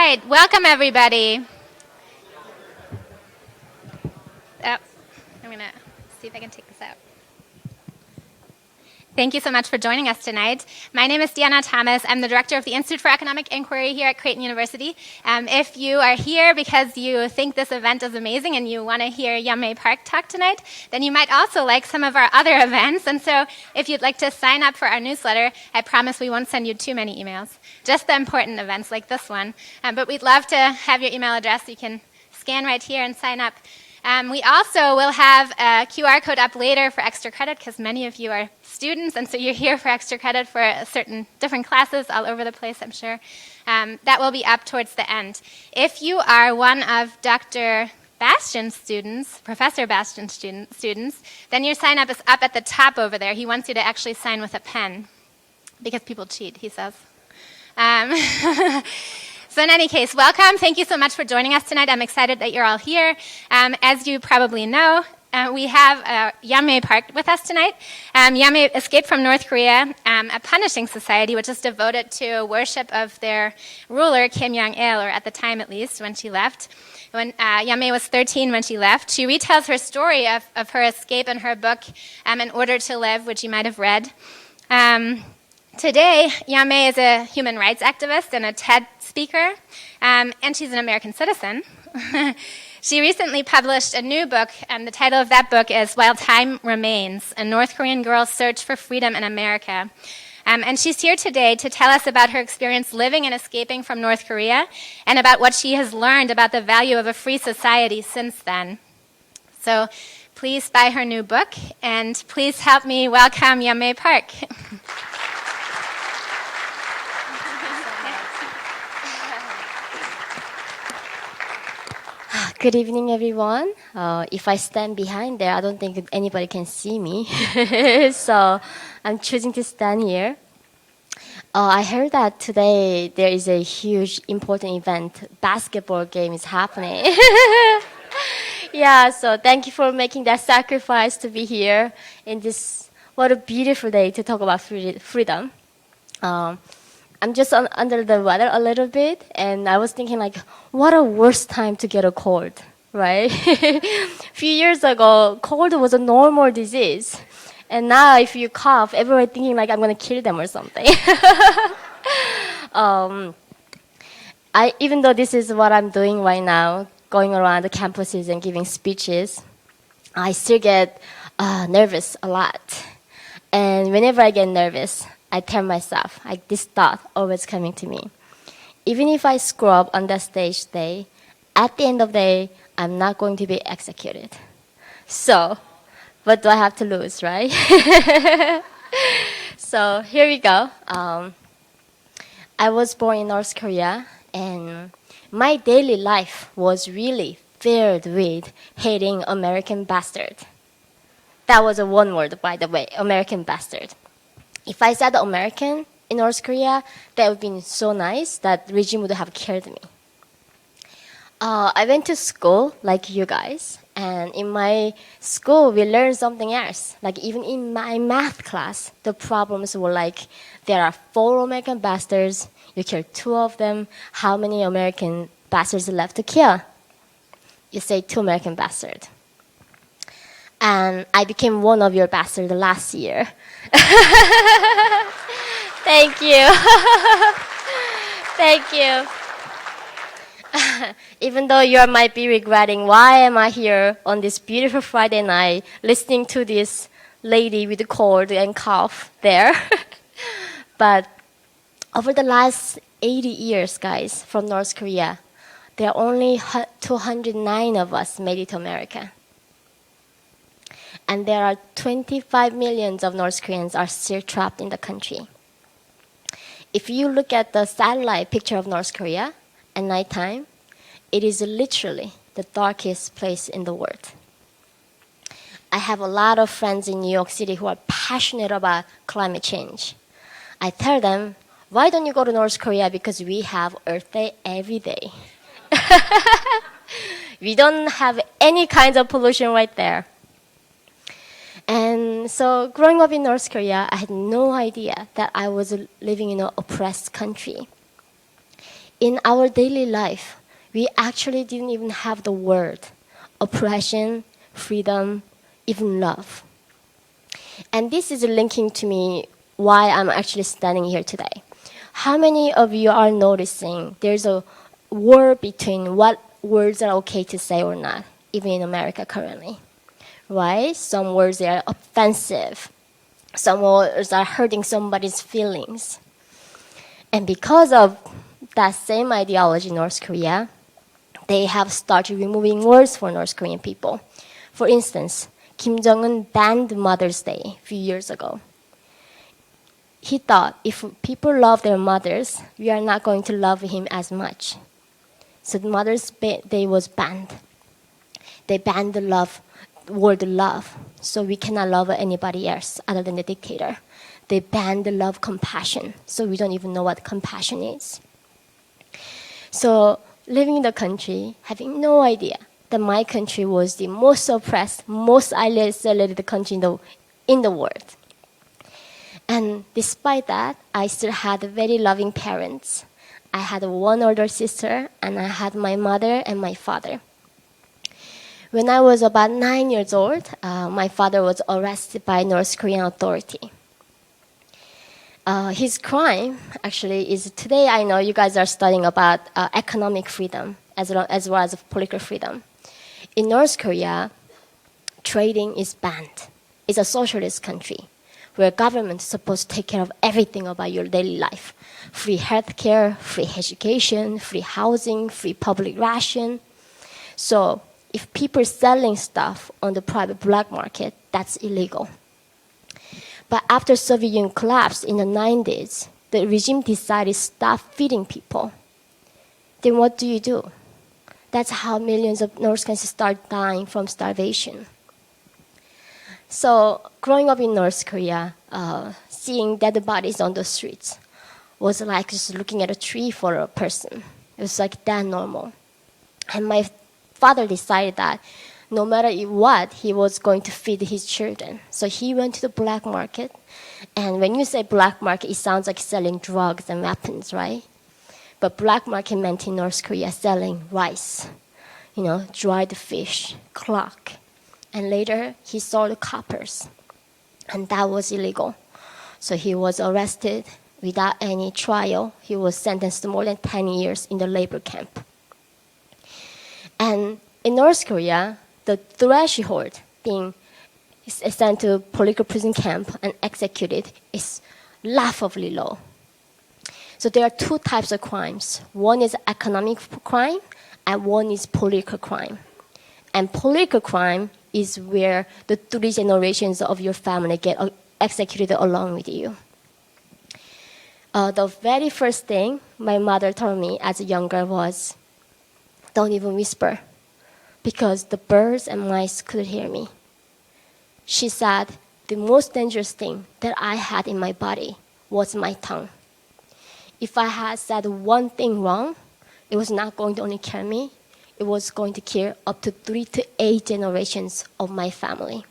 right, welcome everybody. Oh, I'm going to see if I can take this out. Thank you so much for joining us tonight. My name is Deanna Thomas. I'm the director of the Institute for Economic Inquiry here at Creighton University. If you are here because you think this event is amazing and you want to hear Yeonmi Park talk tonight, then you might also like some of our other events. And so if you'd like to sign up for our newsletter, I promise we won't send you too many emails, just the important events like this one. But we'd love to have your email address. You can scan right here and sign up. We also will have a QR code up later for extra credit because many of you are students, and so you're here for extra credit for certain different classes all over the place, I'm sure. That will be up towards the end. If you are one of Dr. Bastian's students, Professor Bastian's students, then your sign up is up at the top over there. He wants you to actually sign with a pen because people cheat, he says. So in any case, welcome. Thank you so much for joining us tonight. I'm excited that you're all here. As you probably know, we have Yeonmi Park with us tonight. Yeonmi escaped from North Korea, a punishing society which is devoted to worship of their ruler, Kim Jong-il, or at the time at least, when she left. When Yeonmi was 13 when she left, she retells her story of her escape in her book, In Order to Live, which you might have read. Today, Yeonmi is a human rights activist and a TED speaker, and she's an American citizen. She recently published a new book, and the title of that book is While Time Remains, A North Korean Girl's Search for Freedom in America. And she's here today to tell us about her experience living and escaping from North Korea and about what she has learned about the value of a free society since then. So please buy her new book, and please help me welcome Yeonmi Park. Good evening, everyone. If I stand behind there, I don't think anybody can see me. So I'm choosing to stand here. I heard that today there is a huge, important event. Basketball game is happening. Yeah, so thank you for making that sacrifice to be here in this, what a beautiful day to talk about freedom. I'm just under the weather a little bit, and I was thinking like, what a worse time to get a cold, right? A few years ago, cold was a normal disease. And now if you cough, everyone thinking like I'm going to kill them or something. Even though this is what I'm doing right now, going around the campuses and giving speeches, I still get nervous a lot. And whenever I get nervous, I tell myself, like this thought always coming to me. Even if I screw up on that stage day, at the end of the day, I'm not going to be executed. So, what do I have to lose, right? So, here we go. I was born in North Korea, and my daily life was really filled with hating American bastard. That was a one word, by the way, American bastard. If I said American in North Korea, that would be so nice that the regime would have killed me. I went to school like you guys, and in my school we learned something else. Like even in my math class, the problems were like, there are 4 American bastards, you killed 2 of them, how many American bastards left to kill? You say 2 American bastards. And I became one of your bastards last year. Thank you. Thank you. Even though you might be regretting, why am I here on this beautiful Friday night listening to this lady with a cold and cough there? But over the last 80 years, guys, from North Korea, there are only 209 of us made it to America. And there are 25 million of North Koreans are still trapped in the country. If you look at the satellite picture of North Korea at nighttime, it is literally the darkest place in the world. I have a lot of friends in New York City who are passionate about climate change. I tell them, why don't you go to North Korea? Because we have Earth Day every day. We don't have any kinds of pollution right there. And so growing up in North Korea, I had no idea that I was living in an oppressed country. In our daily life, we actually didn't even have the word oppression, freedom, even love. And this is linking to me why I'm actually standing here today. How many of you are noticing there's a war between what words are okay to say or not, even in America currently? Right? Some words are offensive. Some words are hurting somebody's feelings. And because of that same ideology in North Korea, they have started removing words for North Korean people. For instance, Kim Jong-un banned Mother's Day a few years ago. He thought if people love their mothers, we are not going to love him as much. So Mother's Day was banned. They banned the word love, so we cannot love anybody else other than the dictator. They banned the love compassion, so we don't even know what compassion is. So living in the country, having no idea that my country was the most oppressed, most isolated country in the world. And despite that, I still had very loving parents. I had one older sister, and I had my mother and my father. When I was about 9 years old, my father was arrested by North Korean authority. His crime, actually, is today I know you guys are studying about economic freedom as well as political freedom. In North Korea, trading is banned. It's a socialist country where government is supposed to take care of everything about your daily life. Free healthcare, free education, free housing, free public ration. So if people selling stuff on the private black market, that's illegal. But after Soviet Union collapsed in the 90s, the regime decided to stop feeding people. Then what do? That's how millions of North Koreans start dying from starvation. So growing up in North Korea, seeing dead bodies on the streets was like just looking at a tree for a person. It was like that normal. And my father decided that no matter what, he was going to feed his children. So he went to the black market. And when you say black market, it sounds like selling drugs and weapons, right? But black market meant in North Korea selling rice, dried fish, clock. And later, he sold coppers. And that was illegal. So he was arrested without any trial. He was sentenced to more than 10 years in the labor camp. And in North Korea, the threshold being sent to political prison camp and executed is laughably low. So there are two types of crimes. One is economic crime, and one is political crime. And political crime is where the 3 generations of your family get executed along with you. The very first thing my mother told me as a young girl was, don't even whisper, because the birds and mice could hear me. She said the most dangerous thing that I had in my body was my tongue. If I had said one thing wrong, it was not going to only kill me, it was going to kill up to 3 to 8 generations of my family.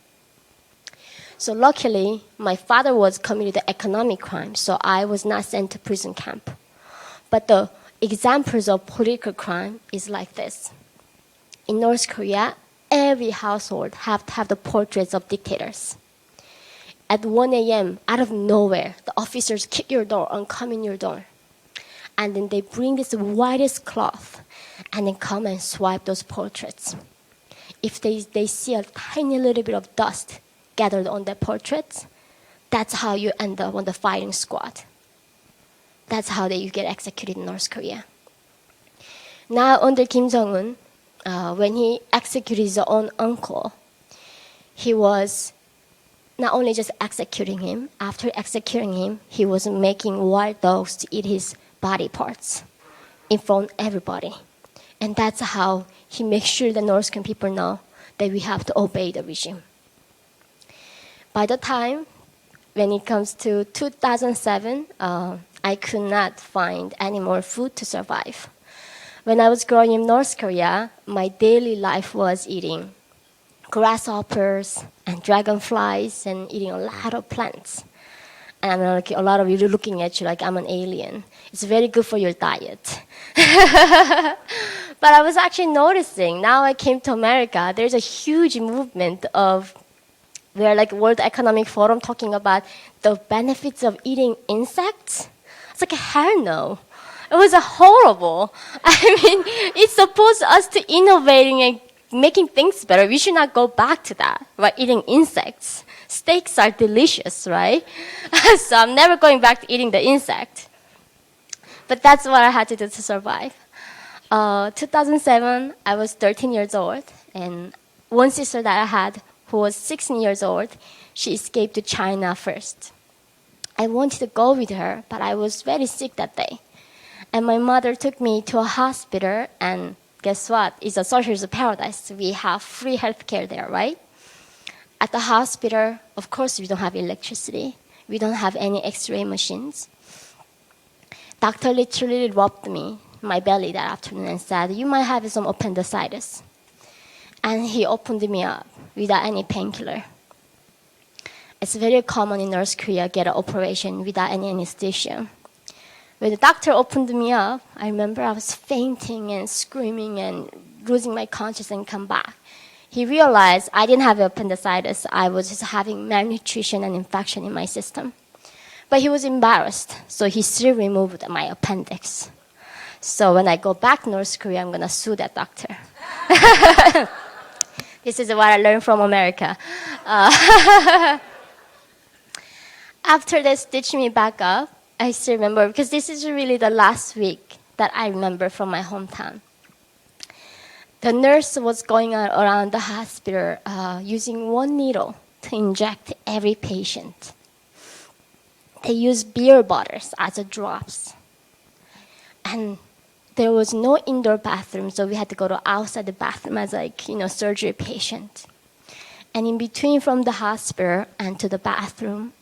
So luckily, my father was committed to economic crime, so I was not sent to prison camp. But the examples of political crime is like this. In North Korea, every household have to have the portraits of dictators. At 1 a.m., out of nowhere, the officers kick your door and come in your door. And then they bring this whitest cloth and then come and swipe those portraits. If they see a tiny little bit of dust gathered on their portraits, that's how you end up on the firing squad. That's how you get executed in North Korea. Now, under Kim Jong-un, when he executed his own uncle, he was not only just executing him, after executing him, he was making wild dogs to eat his body parts in front of everybody. And that's how he makes sure the North Korean people know that we have to obey the regime. By the time, when it comes to 2007, I could not find any more food to survive. When I was growing in North Korea, my daily life was eating grasshoppers and dragonflies and eating a lot of plants. And a lot of you looking at you like I'm an alien. It's very good for your diet. But I was actually noticing, now I came to America, there's a huge movement of where like World Economic Forum talking about the benefits of eating insects. It's like, hell no. It was a horrible. I mean, it's supposed us to innovating and making things better. We should not go back to that, right? Eating insects. Steaks are delicious, right? So I'm never going back to eating the insect. But that's what I had to do to survive. 2007, I was 13 years old, and one sister that I had, who was 16 years old, she escaped to China first. I wanted to go with her, but I was very sick that day. And my mother took me to a hospital, and guess what? It's a social paradise. We have free healthcare there, right? At the hospital, of course, we don't have electricity. We don't have any x-ray machines. Doctor literally rubbed me, my belly that afternoon and said, you might have some appendicitis. And he opened me up without any painkiller. It's very common in North Korea get an operation without any anesthesia. When the doctor opened me up, I remember I was fainting and screaming and losing my consciousness and come back. He realized I didn't have appendicitis. I was just having malnutrition and infection in my system. But he was embarrassed, so he still removed my appendix. So when I go back to North Korea, I'm going to sue that doctor. This is what I learned from America. After they stitched me back up, I still remember, because this is really the last week that I remember from my hometown. The nurse was going around the hospital using one needle to inject every patient. They used beer bottles as a drops. And there was no indoor bathroom, so we had to go to outside the bathroom as surgery patient. And in between from the hospital and to the bathroom,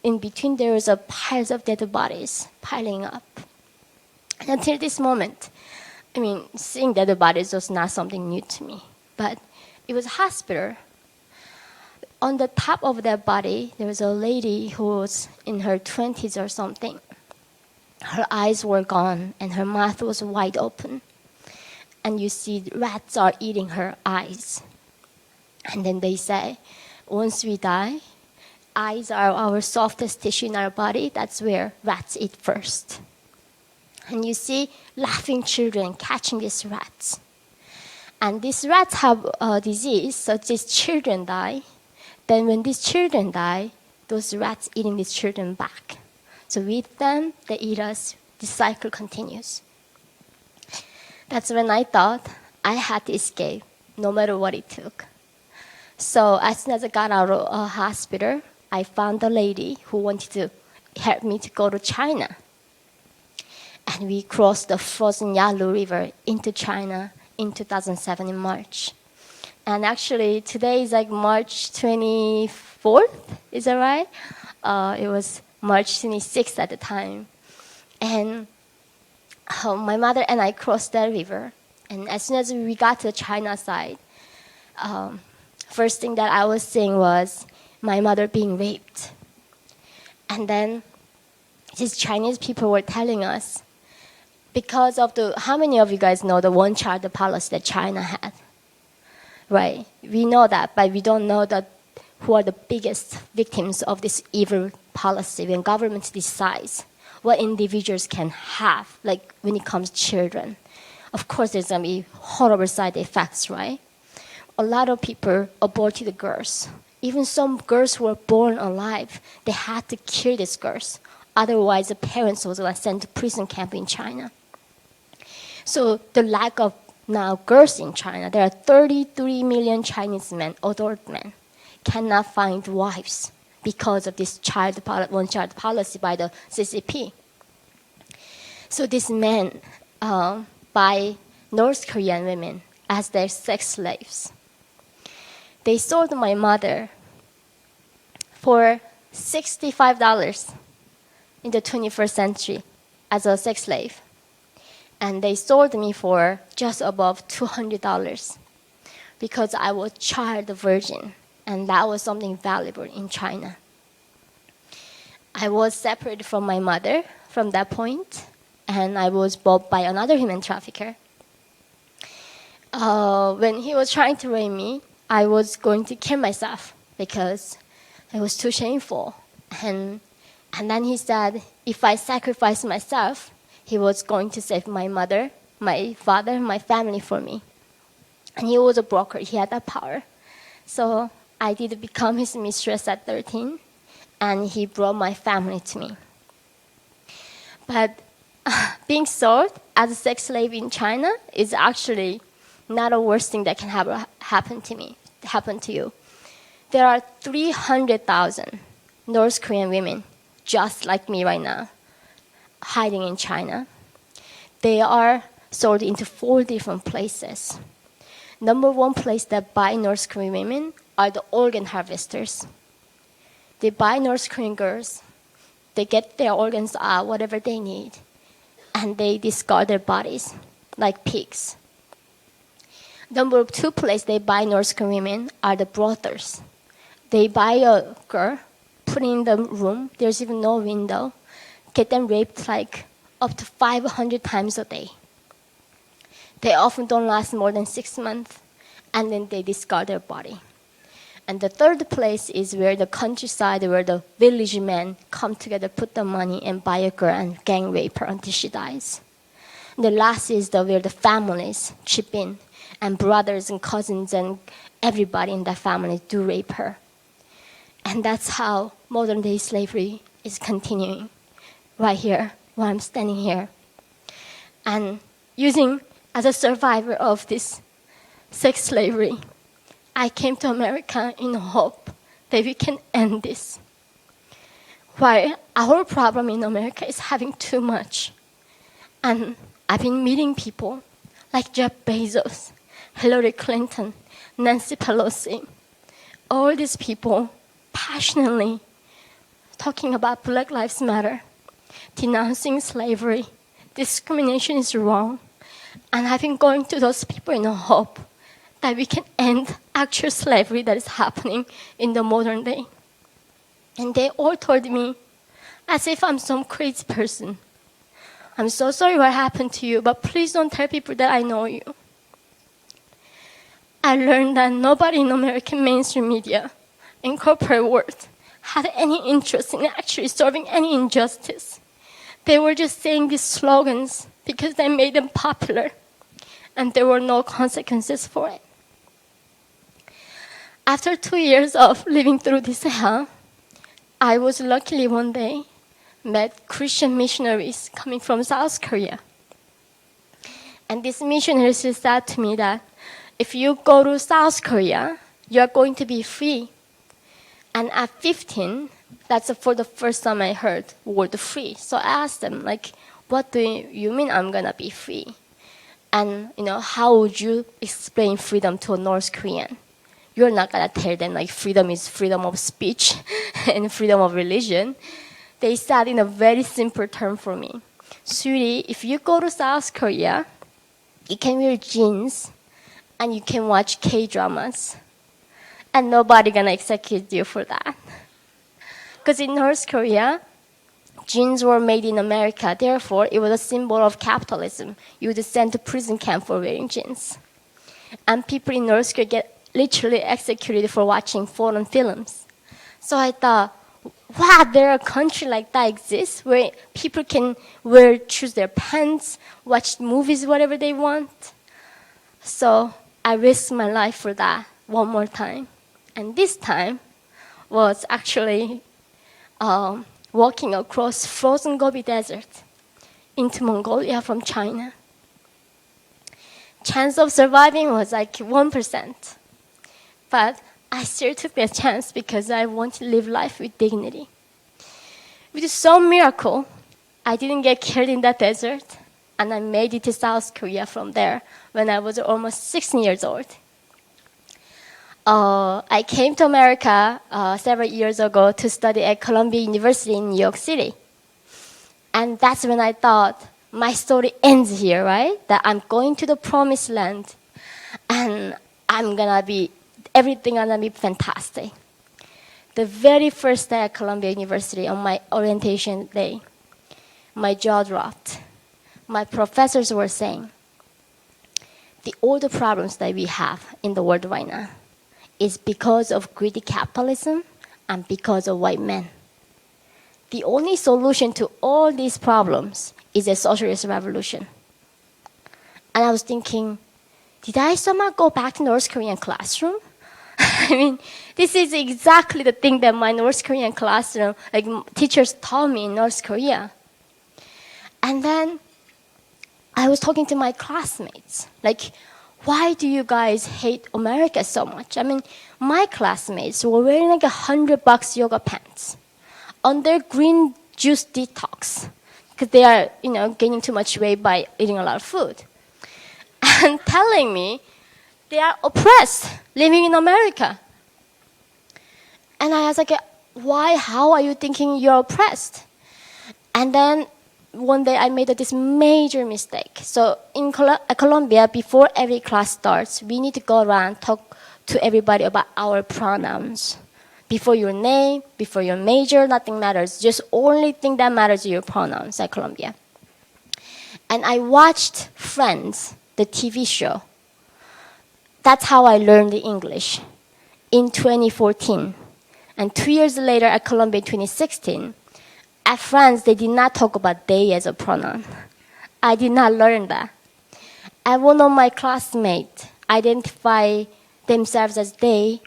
in between there was a piles of dead bodies piling up. And until this moment, seeing dead bodies was not something new to me, but it was a hospital. On the top of that body, there was a lady who was in her 20s or something. Her eyes were gone and her mouth was wide open. And you see rats are eating her eyes. And then they say, once we die, eyes are our softest tissue in our body. That's where rats eat first. And you see laughing children catching these rats. And these rats have a disease, so these children die. Then when these children die, those rats eating these children back. So we eat them, they eat us, this cycle continues. That's when I thought I had to escape, no matter what it took. So as soon as I got out of a hospital, I found a lady who wanted to help me to go to China. And we crossed the frozen Yalu River into China in 2007 in March. And actually, today is like March 24th, is that right? It was March 26th at the time. And my mother and I crossed that river. And as soon as we got to the China side, first thing that I was seeing was my mother being raped. And then these Chinese people were telling us, because of how many of you guys know the one-child policy that China had? Right, we know that, but we don't know who are the biggest victims of this evil policy when government decides what individuals can have, like when it comes to children. Of course, there's going to be horrible side effects, right? A lot of people aborted the girls. Even some girls who were born alive, they had to kill these girls. Otherwise, the parents was sent to prison camp in China. So the lack of now girls in China, there are 33 million Chinese men, adult men, cannot find wives because of this one-child policy by the CCP. So these men buy North Korean women as their sex slaves. They sold my mother for $65 in the 21st century as a sex slave. And they sold me for just above $200 because I was child virgin, and that was something valuable in China. I was separated from my mother from that point, and I was bought by another human trafficker. When he was trying to rape me, I was going to kill myself because it was too shameful. And then he said, if I sacrifice myself, he was going to save my mother, my father, my family for me. And he was a broker. He had that power. So I did become his mistress at 13, and he brought my family to me. But being sold as a sex slave in China is actually not the worst thing that can happen to you. There are 300,000 North Korean women just like me right now, hiding in China. They are sold into 4 different places. Number one place that buy North Korean women are the organ harvesters. They buy North Korean girls. They get their organs out, whatever they need, and they discard their bodies like pigs. Number 2 place they buy North Korean women are the brothels. They buy a girl, put in the room, there's even no window, get them raped like up to 500 times a day. They often don't last more than 6 months, and then they discard their body. And the 3rd place is where the countryside, where the village men come together, put the money, and buy a girl and gang rape her until she dies. And the last is where the families chip in, and brothers and cousins and everybody in that family do rape her. And that's how modern day slavery is continuing right here, while I'm standing here. And as a survivor of this sex slavery, I came to America in hope that we can end this. While our problem in America is having too much. And I've been meeting people like Jeff Bezos, Hillary Clinton, Nancy Pelosi, all these people passionately talking about Black Lives Matter, denouncing slavery, discrimination is wrong. And I've been going to those people in hope that we can end actual slavery that is happening in the modern day. And they all told me, as if I'm some crazy person, I'm so sorry what happened to you, but please don't tell people that I know you. I learned that nobody in American mainstream media and corporate world had any interest in actually solving any injustice. They were just saying these slogans because they made them popular, and there were no consequences for it. After 2 years of living through this hell, I was luckily one day met Christian missionaries coming from South Korea. And these missionaries said to me that if you go to South Korea, you are going to be free. And at 15, that's for the first time I heard the word free. So I asked them, what do you mean I'm going to be free? And, how would you explain freedom to a North Korean? You're not going to tell them, freedom is freedom of speech and freedom of religion. They said in a very simple term for me, sweetie, if you go to South Korea, you can wear jeans and you can watch K-dramas. And nobody going to execute you for that. Because in North Korea, jeans were made in America. Therefore, it was a symbol of capitalism. You would send to prison camp for wearing jeans. And people in North Korea get literally executed for watching foreign films. So I thought, wow, there a country like that exists where people can choose their pants, watch movies, whatever they want. So I risked my life for that one more time. And this time was actually walking across frozen Gobi Desert into Mongolia from China. Chance of surviving was 1%. But I still took that chance because I want to live life with dignity. With some miracle, I didn't get killed in that desert, and I made it to South Korea from there when I was almost 16 years old. I came to America several years ago to study at Columbia University in New York City. And that's when I thought, my story ends here, right? That I'm going to the promised land, and everything gonna be fantastic. The very first day at Columbia University, on my orientation day, my jaw dropped. my professors were saying, all the problems that we have in the world right now is because of greedy capitalism and because of white men. The only solution to all these problems is a socialist revolution. And I was thinking, did I somehow go back to North Korean classroom? I mean, this is exactly the thing that my North Korean classroom, like teachers taught me in North Korea. And then I was talking to my classmates, like, why do you guys hate America so much? I mean, my classmates were wearing like $100 yoga pants on their green juice detox because they are, gaining too much weight by eating a lot of food. And telling me they are oppressed living in America. And I was like, why, how are you thinking you're oppressed? And then one day I made this major mistake. So in Colombia, before every class starts, we need to go around talk to everybody about our pronouns. Before your name, before your major, nothing matters. Just only thing that matters is your pronouns at Colombia. And I watched Friends, the TV show. That's how I learned English in 2014. And 2 years later at Columbia in 2016, at France, they did not talk about they as a pronoun. I did not learn that. And one of my classmates identify themselves as they.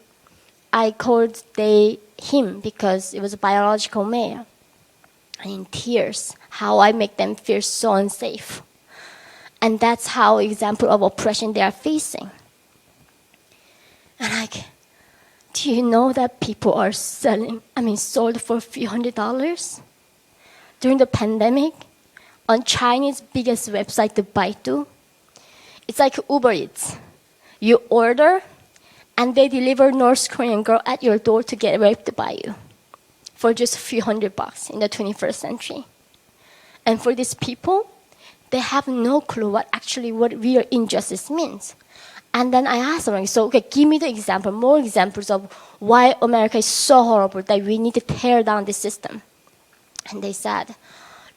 I called they him because it was a biological male. And in tears, how I make them feel so unsafe. And that's how example of oppression they are facing. And like, do you know that people are sold for a few $100s? During the pandemic, on Chinese biggest website, the Baidu, it's like Uber Eats. You order, and they deliver North Korean girl at your door to get raped by you for just a few $100 in the 21st century. And for these people, they have no clue what real injustice means. And then I asked them, so okay, give me more examples of why America is so horrible that we need to tear down the system. And they said,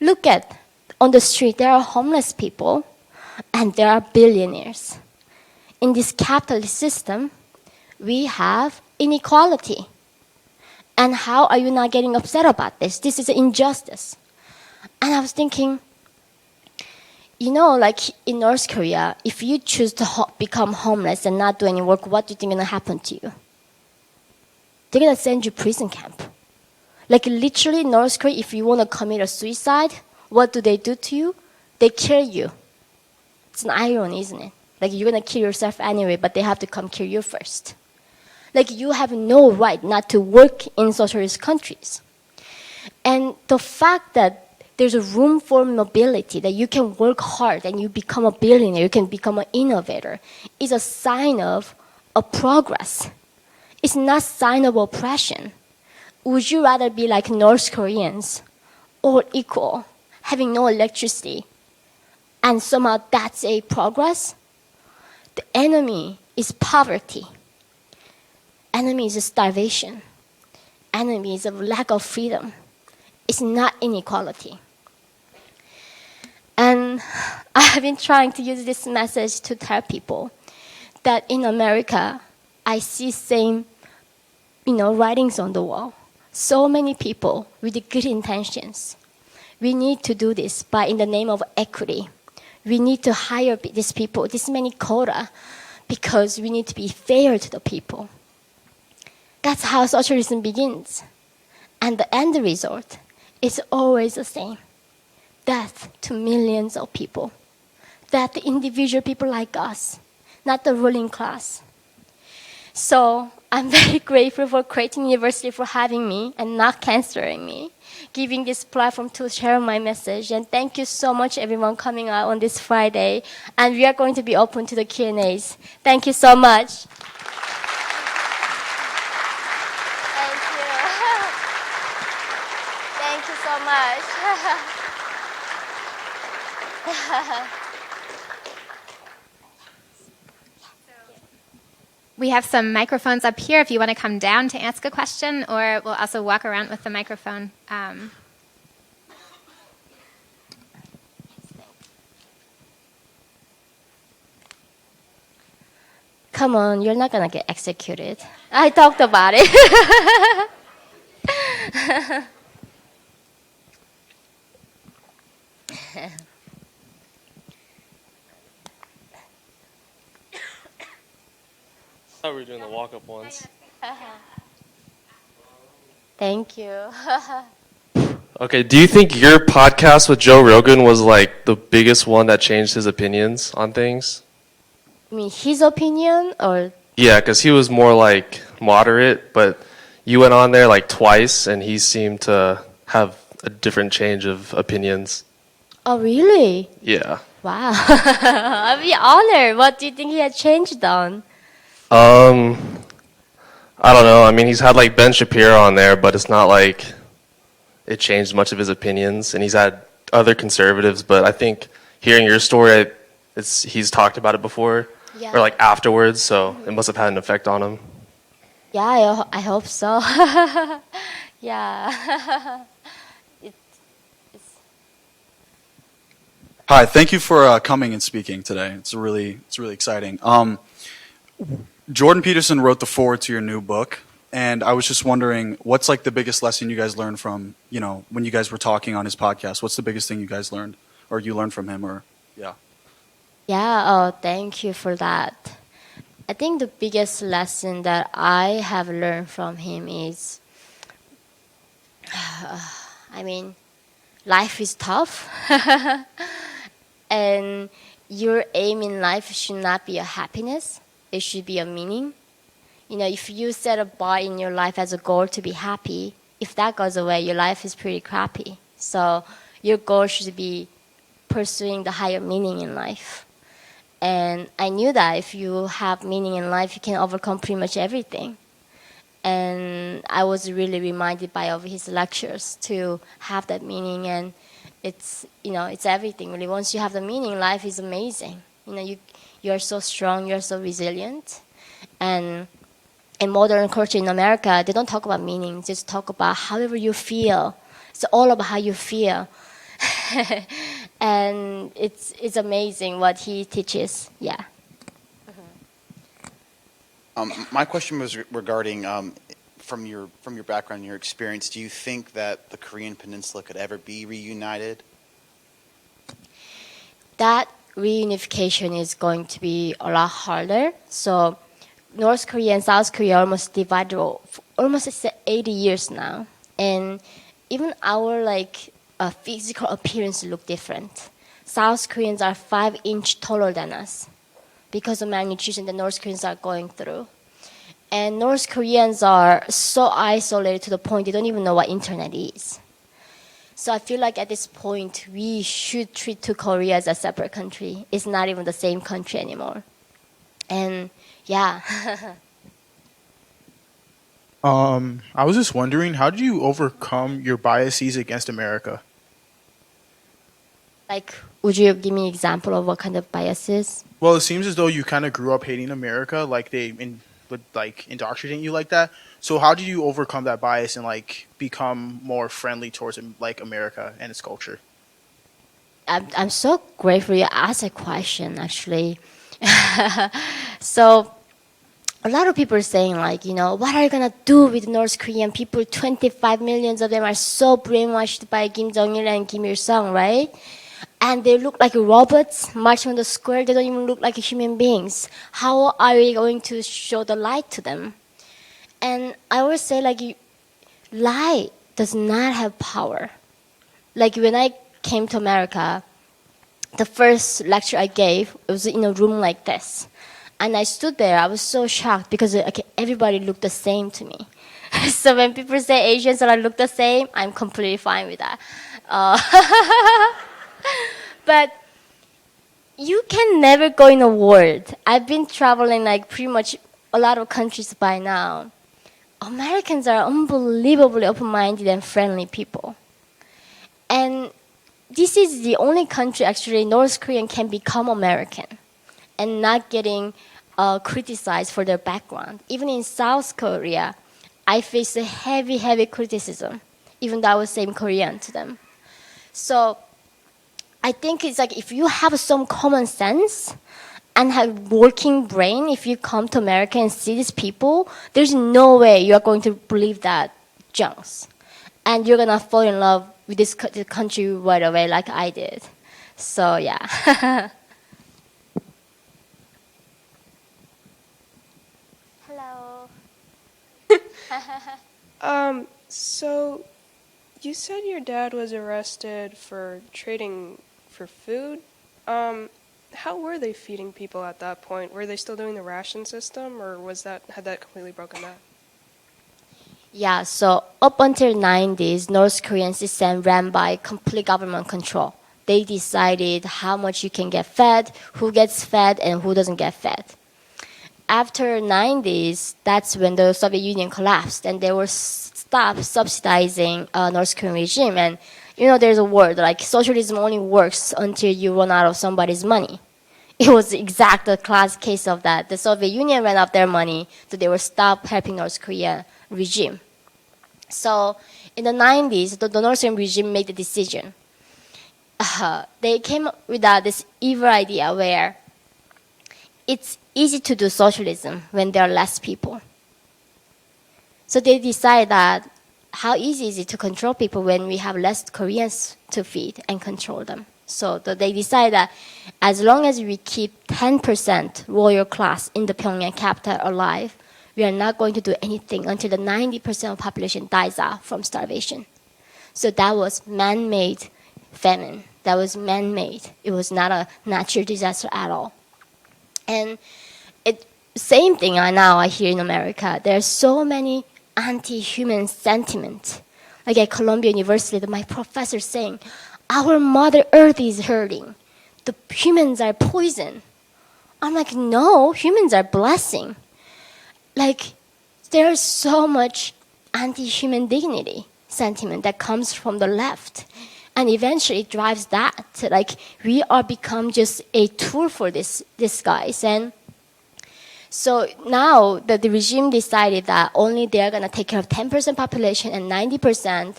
look at, on the street, there are homeless people and there are billionaires. In this capitalist system, we have inequality. And how are you not getting upset about this? This is an injustice. And I was thinking, like in North Korea, if you choose to become homeless and not do any work, what do you think is going to happen to you? They're going to send you to prison camp. Like literally in North Korea, if you want to commit a suicide, what do they do to you? They kill you. It's an irony, isn't it? Like you're going to kill yourself anyway, but they have to come kill you first. Like you have no right not to work in socialist countries. And the fact that there's a room for mobility, that you can work hard and you become a billionaire, you can become an innovator, is a sign of a progress. It's not a sign of oppression. Would you rather be like North Koreans, all equal, having no electricity, and somehow that's a progress? The enemy is poverty. Enemy is starvation. Enemy is a lack of freedom. It's not inequality. And I have been trying to use this message to tell people that in America, I see same, writings on the wall. So many people with good intentions. We need to do this in the name of equity. We need to hire these people, this many quota, because we need to be fair to the people. That's how socialism begins. And the end result is always the same. Death to millions of people. Death to individual people like us, not the ruling class. So I'm very grateful for Creighton University for having me and not canceling me, giving this platform to share my message. And thank you so much, everyone, coming out on this Friday. And we are going to be open to the Q&As. Thank you so much. Thank you. Thank you so much. We have some microphones up here if you want to come down to ask a question, or we'll also walk around with the microphone. come on, you're not gonna get executed. I talked about it. I thought we were doing the walk-up ones. Thank you. Okay, do you think your podcast with Joe Rogan was like the biggest one that changed his opinions on things? I mean, his opinion or Yeah, because he was more like moderate, but you went on there like twice, and he seemed to have a different change of opinions. oh really? Yeah. Wow. I'd be honored. What do you think he had changed on? I don't know. I mean, he's had like Ben Shapiro on there, but it's not like it changed much of his opinions. And he's had other conservatives, but I think hearing your story, he's talked about it before Yeah. or like afterwards, so it must have had an effect on him. Yeah, I hope so. Yeah. It's Hi, thank you for coming and speaking today. It's really exciting. Jordan Peterson wrote the foreword to your new book, and I was just wondering, what's like the biggest lesson you guys learned from, when you guys were talking on his podcast? What's the biggest thing you guys learned, or you learned from him, or yeah? Yeah, oh, thank you for that. I think the biggest lesson that I have learned from him is, I mean, life is tough. And your aim in life should not be a happiness, it should be a meaning. If you set a bar in your life as a goal to be happy, if that goes away, your life is pretty crappy. So your goal should be pursuing the higher meaning in life. And I knew that if you have meaning in life, you can overcome pretty much everything. And I was really reminded by all of his lectures to have that meaning. And it's everything really. Once you have the meaning, life is amazing. You are so strong, you are so resilient. And in modern culture in America, they don't talk about meaning, just talk about however you feel. It's all about how you feel. And it's amazing what he teaches. Yeah. My question was regarding from your background and your experience. Do you think that the Korean Peninsula could ever be reunited? That reunification is going to be a lot harder. So North Korea and South Korea are almost divided for almost 80 years now. And even our physical appearance look different. South Koreans are 5 inches taller than us because of malnutrition that North Koreans are going through. And North Koreans are so isolated to the point they don't even know what internet is. So I feel like at this point, we should treat to Korea as a separate country. It's not even the same country anymore. And yeah. I was just wondering, how did you overcome your biases against America? Would you give me an example of what kind of biases? Well, it seems as though you kind of grew up hating America, like they would indoctrinate you like that. So how did you overcome that bias and become more friendly towards America and its culture? I'm so grateful you asked a question, actually. So a lot of people are saying, what are you going to do with North Korean people? 25 million of them are so brainwashed by Kim Jong-il and Kim Il-sung, right? And they look like robots marching on the square. They don't even look like human beings. How are we going to show the light to them? And I always say, light does not have power. When I came to America, the first lecture I gave, it was in a room like this. And I stood there, I was so shocked because everybody looked the same to me. So when people say Asians all look the same, I'm completely fine with that. But you can never go in a world. I've been traveling pretty much a lot of countries by now. Americans are unbelievably open-minded and friendly people. And this is the only country actually North Korean can become American and not getting criticized for their background. Even in South Korea, I faced a heavy criticism, even though I was saying Korean to them. So I think it's if you have some common sense and have working brain, if you come to America and see these people, there's no way you are going to believe that junks. And you're gonna fall in love with this country right away like I did. So yeah. Hello. So you said your dad was arrested for trading for food. How were they feeding people at that point? Were they still doing the ration system, or had that completely broken down? Yeah, so up until 90s, North Korean system ran by complete government control. They decided how much you can get fed, who gets fed, and who doesn't get fed. After 90s, that's when the Soviet Union collapsed, and they were stopped subsidizing North Korean regime. And you know, there's a word like socialism only works until you run out of somebody's money. It was the exact class case of that. The Soviet Union ran out their money, so they were stopped helping North Korea regime. So in the 90s, the North Korean regime made the decision. They came up with this evil idea where it's easy to do socialism when there are less people. So they decide that how easy is it to control people when we have less Koreans to feed and control them. So they decide that as long as we keep 10% royal class in the Pyongyang capital alive, we are not going to do anything until the 90% of population dies out from starvation. So that was man-made famine. That was man-made. It was not a natural disaster at all. And same thing now I hear in America. There are so many anti-human sentiments. Like at Columbia University, my professor saying, our Mother Earth is hurting. The humans are poison. I'm like, no, humans are blessing. Like, there's so much anti-human dignity sentiment that comes from the left. And eventually it drives that. Like, we are become just a tool for this guys. And so now that the regime decided that only they're going to take care of 10% population and 90%,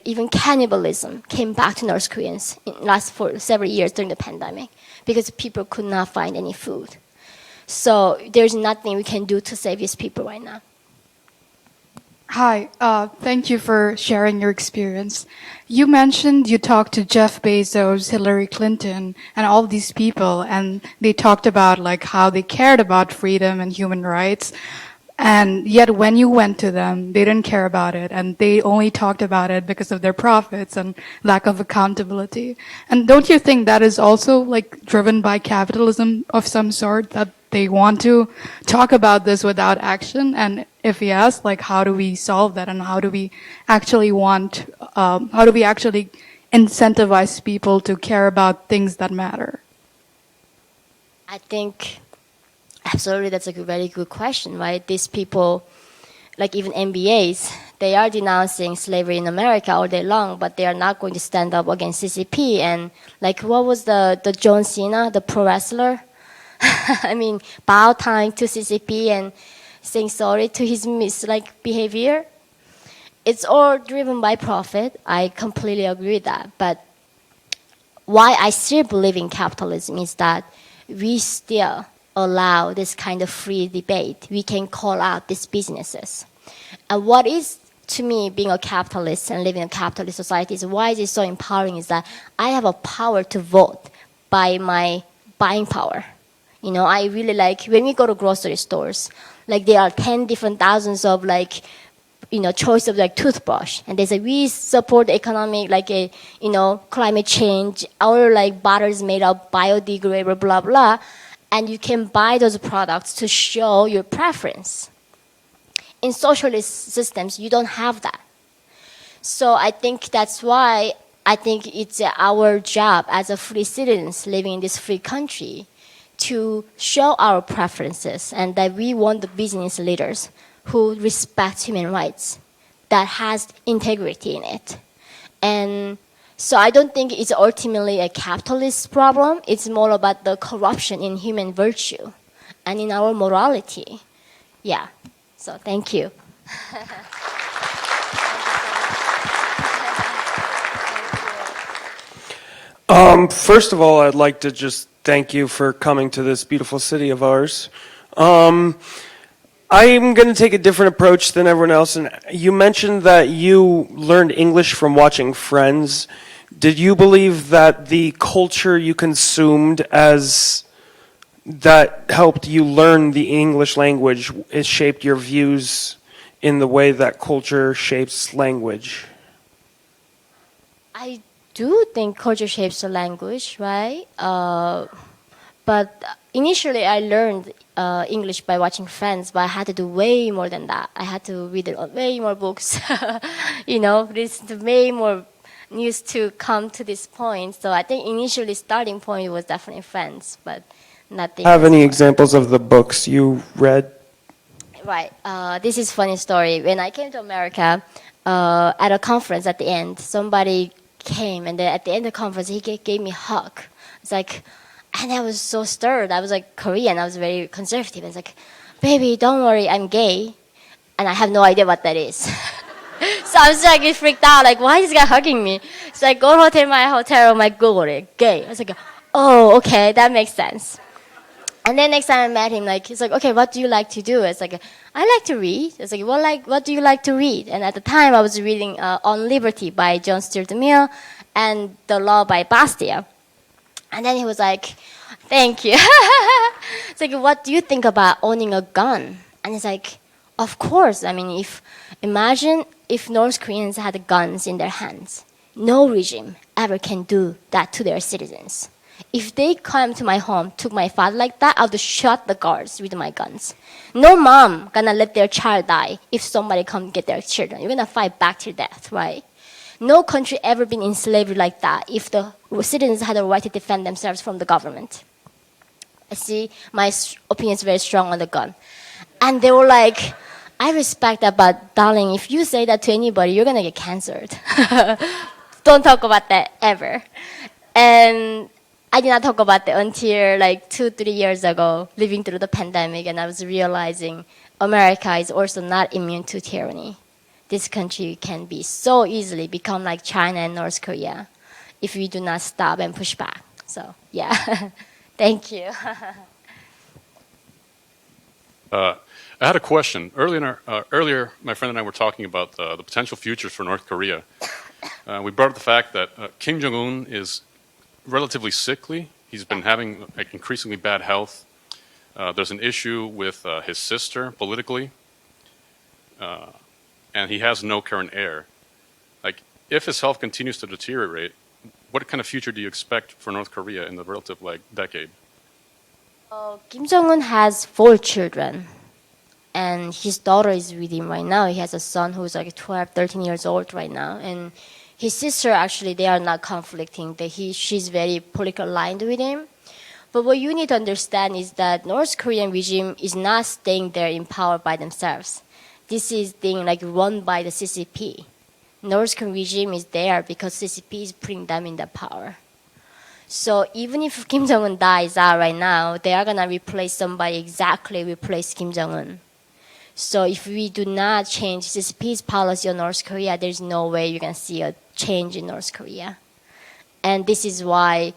even cannibalism came back to North Koreans for several years during the pandemic because people could not find any food. So there's nothing we can do to save these people right now. Hi, thank you for sharing your experience. You mentioned you talked to Jeff Bezos, Hillary Clinton, and all these people, and they talked about like how they cared about freedom and human rights. And yet when you went to them, they didn't care about it, and they only talked about it because of their profits and lack of accountability. And don't you think that is also like driven by capitalism of some sort, that they want to talk about this without action? And if yes, like how do we solve that, and how do we actually incentivize people to care about things that matter? I think absolutely that's a very good question, right? These people, like even MBAs, they are denouncing slavery in America all day long, but they are not going to stand up against CCP. And like, what was the John Cena, the pro wrestler? I mean, bow tying to CCP and saying sorry to his behavior. It's all driven by profit. I completely agree with that. But why I still believe in capitalism is that we still allow this kind of free debate. We can call out these businesses. And what is, to me, being a capitalist and living in a capitalist society is why is it so empowering is that I have a power to vote by my buying power. You know, I really like, when we go to grocery stores, like there are 10 different thousands of choice of toothbrush. And they say, we support economic, climate change. Our bottle is made of biodegradable, blah, blah. And you can buy those products to show your preference. In socialist systems, you don't have that. So I think that's why I think it's our job as a free citizens living in this free country to show our preferences, and that we want the business leaders who respect human rights, that has integrity in it. And so I don't think it's ultimately a capitalist problem. It's more about the corruption in human virtue and in our morality. Yeah. So thank you. First of all, I'd like to just thank you for coming to this beautiful city of ours. I'm going to take a different approach than everyone else. And you mentioned that you learned English from watching Friends. Did you believe that the culture you consumed as that helped you learn the English language, it shaped your views in the way that culture shapes language? I do think culture shapes the language, right? But initially, I learned English by watching Friends, but I had to do way more than that. I had to read way more books, listen to way more news to come to this point. So I think initially starting point was definitely Friends, but nothing. Have any examples of the books you read? Right. This is funny story. When I came to America, at a conference at the end, somebody came, and then at the end of the conference, he gave me a hug. It's like, and I was so stirred. I was like Korean. I was very conservative. It's like, baby, don't worry, I'm gay, and I have no idea what that is. So I was like freaked out. Like, why is this guy hugging me? So I go to my hotel room. I Google it, gay. I was like, oh, okay, that makes sense. And then next time I met him, like he's like, okay, what do you like to do? It's like, I like to read. It's like, what do you like to read? And at the time, I was reading On Liberty by John Stuart Mill and The Law by Bastiat. And then he was like, thank you. It's like, what do you think about owning a gun? And it's like, of course. I mean, imagine if North Koreans had guns in their hands. No regime ever can do that to their citizens. If they come to my home, took my father like that, I would shot the guards with my guns. No mom gonna let their child die if somebody come get their children. You're gonna fight back to death, right? No country ever been in slavery like that if the citizens had a right to defend themselves from the government. I see my opinion is very strong on the gun. And they were like, I respect that, but darling, if you say that to anybody, you're gonna get canceled. Don't talk about that ever. And I did not talk about that until like 2-3 years ago, living through the pandemic, and I was realizing America is also not immune to tyranny. This country can be so easily become like China and North Korea if we do not stop and push back. So, yeah. Thank you. I had a question. Earlier, my friend and I were talking about the potential futures for North Korea. We brought up the fact that Kim Jong-un is relatively sickly. He's been having like, increasingly bad health. There's an issue with his sister politically, and he has no current heir. Like, if his health continues to deteriorate, what kind of future do you expect for North Korea in the relative decade? Kim Jong-un has 4 children, and his daughter is with him right now. He has a son who's like 12, 13 years old right now, and his sister, actually, they are not conflicting. She's very politically aligned with him. But what you need to understand is that North Korean regime is not staying there in power by themselves. This is thing like run by the CCP. North Korean regime is there because CCP is putting them in the power. So even if Kim Jong-un dies out right now, they are gonna replace Kim Jong-un. So if we do not change CCP's policy on North Korea, there's no way you can see a change in North Korea. And this is why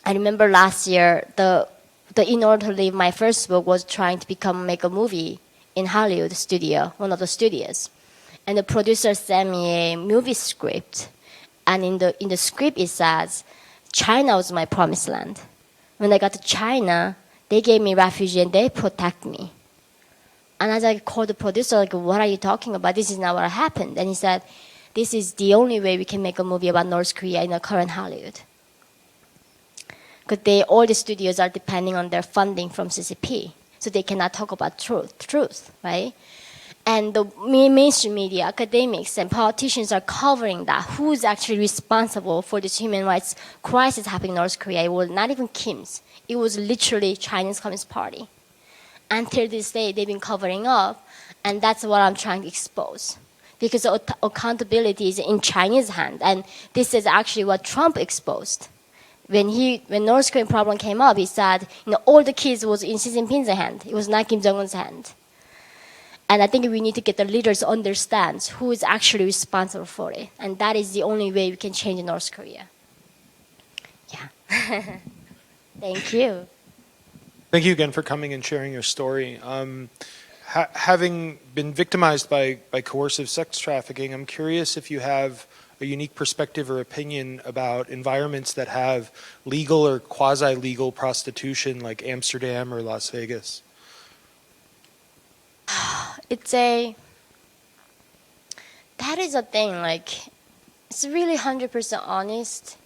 I remember last year, in order to leave my first book was trying to make a movie in Hollywood studio, one of the studios. And the producer sent me a movie script. And in the script it says, China was my promised land. When I got to China, they gave me refugee and they protect me. And as I called the producer, like, what are you talking about? This is not what happened. And he said, this is the only way we can make a movie about North Korea in the current Hollywood. Because all the studios are depending on their funding from CCP. So they cannot talk about truth, right? And the mainstream media, academics, and politicians are covering that. Who is actually responsible for this human rights crisis happening in North Korea? It was not even Kim's. It was literally Chinese Communist Party. Until this day, they've been covering up, and that's what I'm trying to expose. Because accountability is in Chinese hand, and this is actually what Trump exposed. When North Korean problem came up, he said, all the kids was in Xi Jinping's hand. It was not Kim Jong-un's hand. And I think we need to get the leaders to understand who is actually responsible for it. And that is the only way we can change North Korea. Thank you. Thank you again for coming and sharing your story. Having been victimized by coercive sex trafficking, I'm curious if you have a unique perspective or opinion about environments that have legal or quasi-legal prostitution like Amsterdam or Las Vegas. That is a thing, like, it's really 100% honest.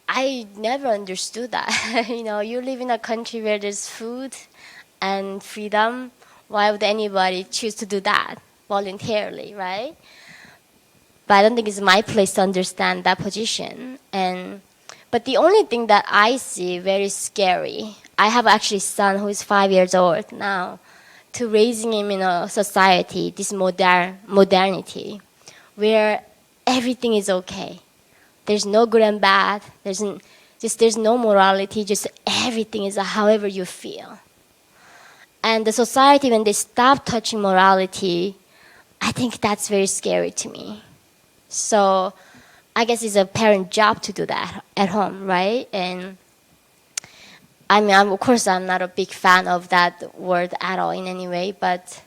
I never understood that. You live in a country where there's food and freedom. Why would anybody choose to do that voluntarily, right? But I don't think it's my place to understand that position. But the only thing that I see very scary, I have actually a son who is 5 years old now, to raising him in a society, this modernity, where everything is okay. There's no good and bad. There's no morality. Just everything is however you feel. And the society, when they stop touching morality, I think that's very scary to me. So I guess it's a parent job to do that at home, right? And I mean, of course, I'm not a big fan of that word at all in any way, but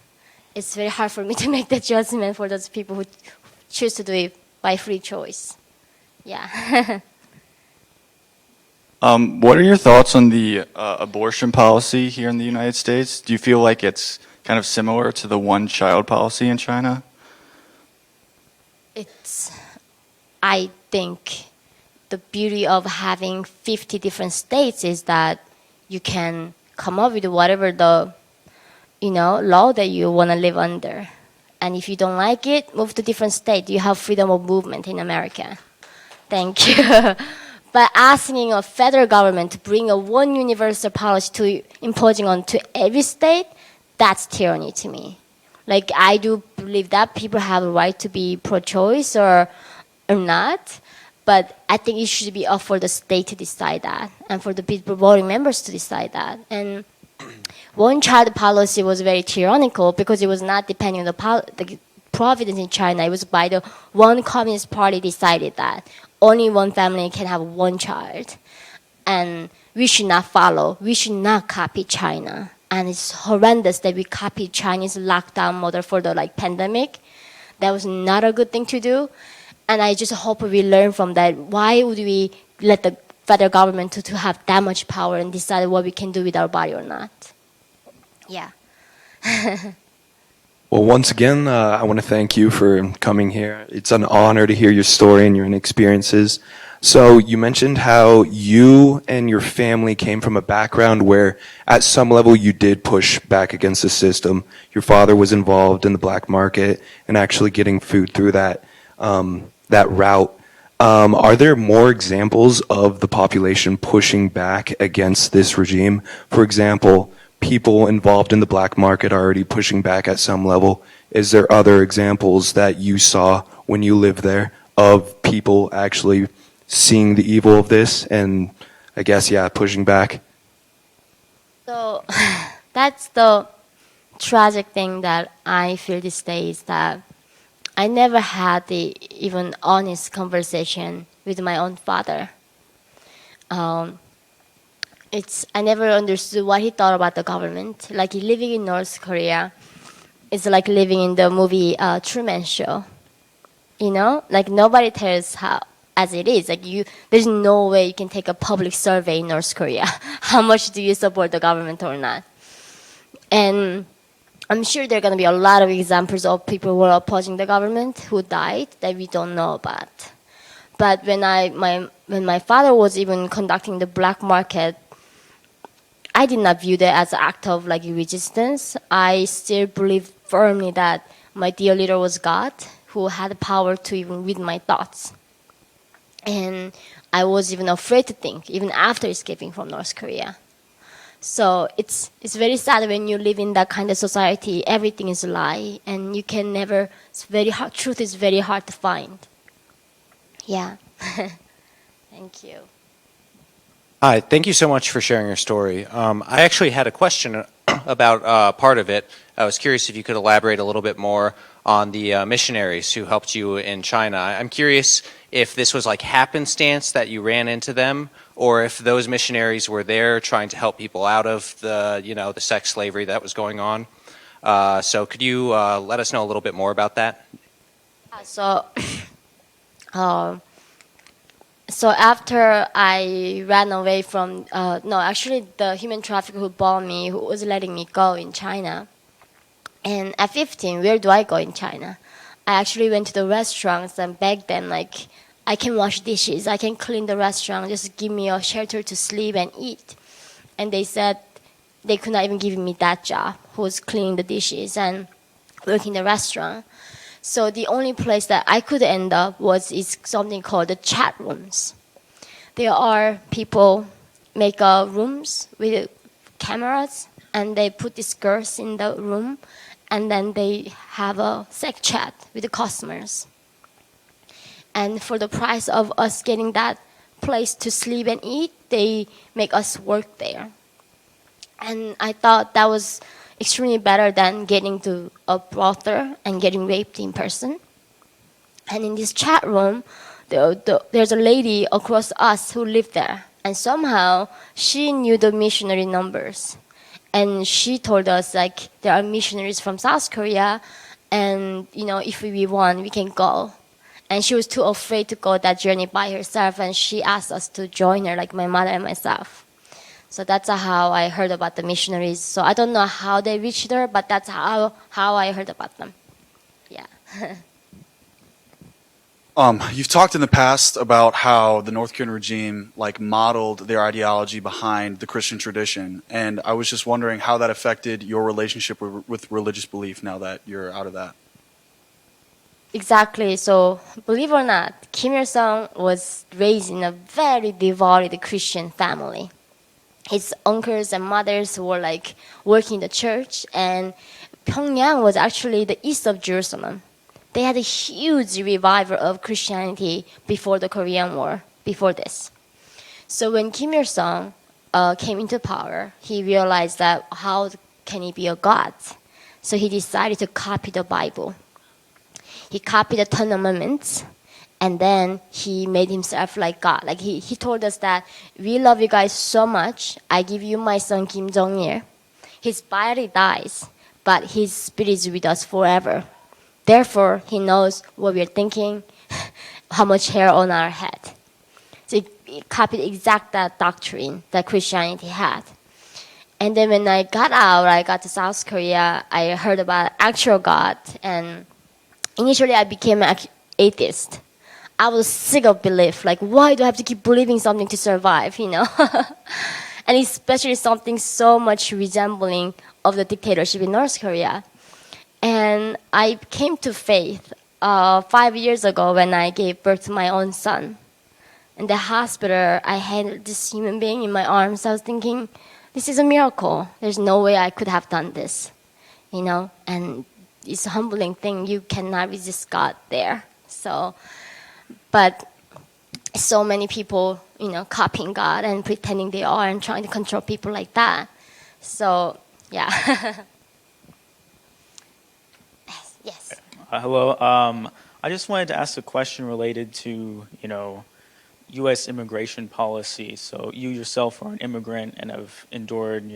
it's very hard for me to make that judgment for those people who choose to do it by free choice. Yeah. What are your thoughts on the abortion policy here in the United States? Do you feel like it's kind of similar to the one-child policy in China? I think the beauty of having 50 different states is that you can come up with whatever the law that you want to live under. And if you don't like it, move to different state. You have freedom of movement in America. Thank you. But asking a federal government to bring a one universal policy to imposing onto every state, that's tyranny to me. Like, I do believe that people have a right to be pro-choice or not, but I think it should be up for the state to decide that and for the people voting members to decide that. And one-child policy was very tyrannical because it was not depending on the providence in China. It was by the one Communist Party decided that only one family can have one child. And we should not follow. We should not copy China. And it's horrendous that we copied Chinese lockdown model for the pandemic. That was not a good thing to do. And I just hope we learn from that. Why would we let the federal government to have that much power and decide what we can do with our body or not? Yeah. Well, once again, I want to thank you for coming here. It's an honor to hear your story and your experiences. So you mentioned how you and your family came from a background where at some level you did push back against the system. Your father was involved in the black market and actually getting food through that route. Are there more examples of the population pushing back against this regime? For example, people involved in the black market are already pushing back at some level. Is there other examples that you saw when you lived there of people actually seeing the evil of this and, I guess, pushing back? So that's the tragic thing that I feel these days, that I never had the even honest conversation with my own father. I never understood what he thought about the government. Like, living in North Korea is like living in the movie Truman Show. Like, nobody tells how as it is. Like, there's no way you can take a public survey in North Korea. How much do you support the government or not? And I'm sure there are going to be a lot of examples of people who are opposing the government who died that we don't know about. But when my father was even conducting the black market, I did not view that as an act of resistance. I still believe firmly that my dear leader was God, who had the power to even read my thoughts. And I was even afraid to think, even after escaping from North Korea. So it's very sad when you live in that kind of society. Everything is a lie, and you can never. It's very hard. Truth is very hard to find. Yeah. Thank you. Hi, thank you so much for sharing your story. I actually had a question about part of it. I was curious if you could elaborate a little bit more on the missionaries who helped you in China. I'm curious if this was like happenstance that you ran into them, or if those missionaries were there trying to help people out of the, the sex slavery that was going on. So could you let us know a little bit more about that? So, so after I ran away from, no, actually the human trafficker who bought me, who was letting me go in China. And at 15, where do I go in China? I actually went to the restaurants and begged them, like, I can wash dishes, I can clean the restaurant, just give me a shelter to sleep and eat. And they said they could not even give me that job, who was cleaning the dishes and working the restaurant. So the only place that I could end up is something called the chat rooms. There are people make rooms with cameras, and they put these girls in the room, and then they have a sex chat with the customers. And for the price of us getting that place to sleep and eat, they make us work there. And I thought that was extremely better than getting to a brothel and getting raped in person. And in this chat room, there's a lady across us who lived there. And somehow she knew the missionary numbers. And she told us, like, there are missionaries from South Korea, and, if we want, we can go. And she was too afraid to go that journey by herself, and she asked us to join her, like my mother and myself. So that's how I heard about the missionaries. So I don't know how they reached her, but that's how I heard about them. Yeah. You've talked in the past about how the North Korean regime modeled their ideology behind the Christian tradition, and I was just wondering how that affected your relationship with religious belief now that you're out of that. Exactly. So, believe it or not, Kim Il-sung was raised in a very devoted Christian family. His uncles and mothers were working in the church, and Pyongyang was actually the east of Jerusalem. They had a huge revival of Christianity before the Korean War, before this. So when Kim Il-sung came into power, he realized that how can he be a god? So he decided to copy the Bible. He copied the Ten Commandments, and then he made himself like God. Like he told us that we love you guys so much, I give you my son Kim Jong-il. His body dies, but his spirit is with us forever. Therefore, he knows what we're thinking, how much hair on our head. So he copied exact that doctrine that Christianity had. And then when I got out, I got to South Korea, I heard about actual God, and initially I became an atheist. I was sick of belief, like why do I have to keep believing something to survive, And especially something so much resembling of the dictatorship in North Korea. And I came to faith 5 years ago when I gave birth to my own son. In the hospital, I had this human being in my arms. I was thinking, this is a miracle. There's no way I could have done this, And it's a humbling thing. You cannot resist God there. But so many people, copying God and pretending they are and trying to control people like that. So, yeah. Yes. Hello. I just wanted to ask a question related to, U.S. immigration policy. So you yourself are an immigrant and have endured,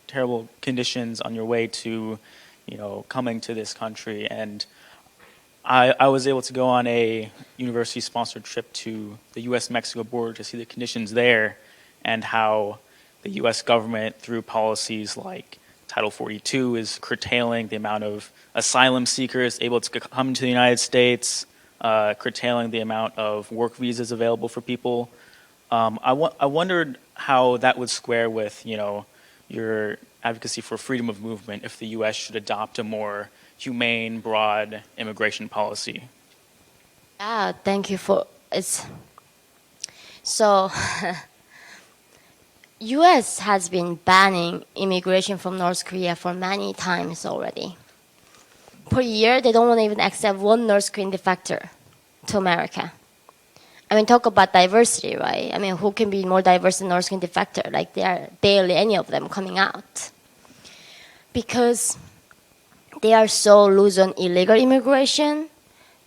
terrible conditions on your way to, coming to this country. And I was able to go on a university-sponsored trip to the U.S.-Mexico border to see the conditions there and how the U.S. government, through policies like Title 42, is curtailing the amount of asylum seekers able to come to the United States, curtailing the amount of work visas available for people. I wondered how that would square with, your advocacy for freedom of movement if the U.S. should adopt a more humane, broad immigration policy. Yeah, thank you for it's. So, U.S. has been banning immigration from North Korea for many times already. Per year, they don't want to even accept one North Korean defector to America. Talk about diversity, right? Who can be more diverse than North Korean defector? Like, there are barely any of them coming out. Because they are so loose on illegal immigration,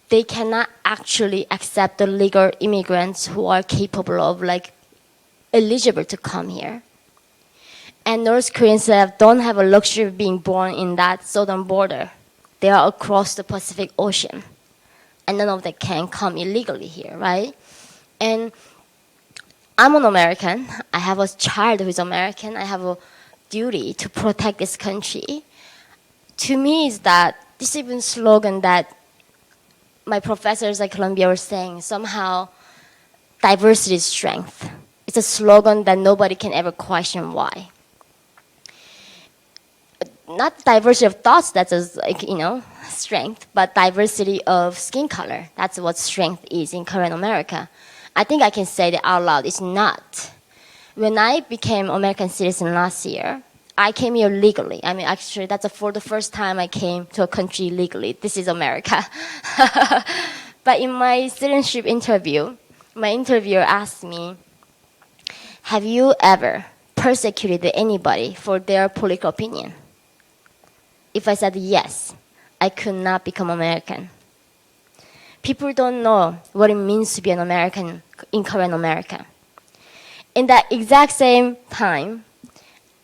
they cannot actually accept the legal immigrants who are capable of like eligible to come here. And North Koreans don't have a luxury of being born in that southern border. They are across the Pacific Ocean. And none of them can come illegally here, right? And I'm an American. I have a child who is American. I have a duty to protect this country. To me, is that this even slogan that my professors at Columbia were saying, somehow diversity is strength. It's a slogan that nobody can ever question why. Not diversity of thoughts, that's like, strength, but diversity of skin color. That's what strength is in Korean America. I think I can say that out loud, it's not. When I became American citizen last year, I came here legally. I mean, actually, that's for the first time I came to a country legally. This is America. But in my citizenship interview, my interviewer asked me, have you ever persecuted anybody for their political opinion? If I said yes, I could not become American. People don't know what it means to be an American in Korean America. In that exact same time,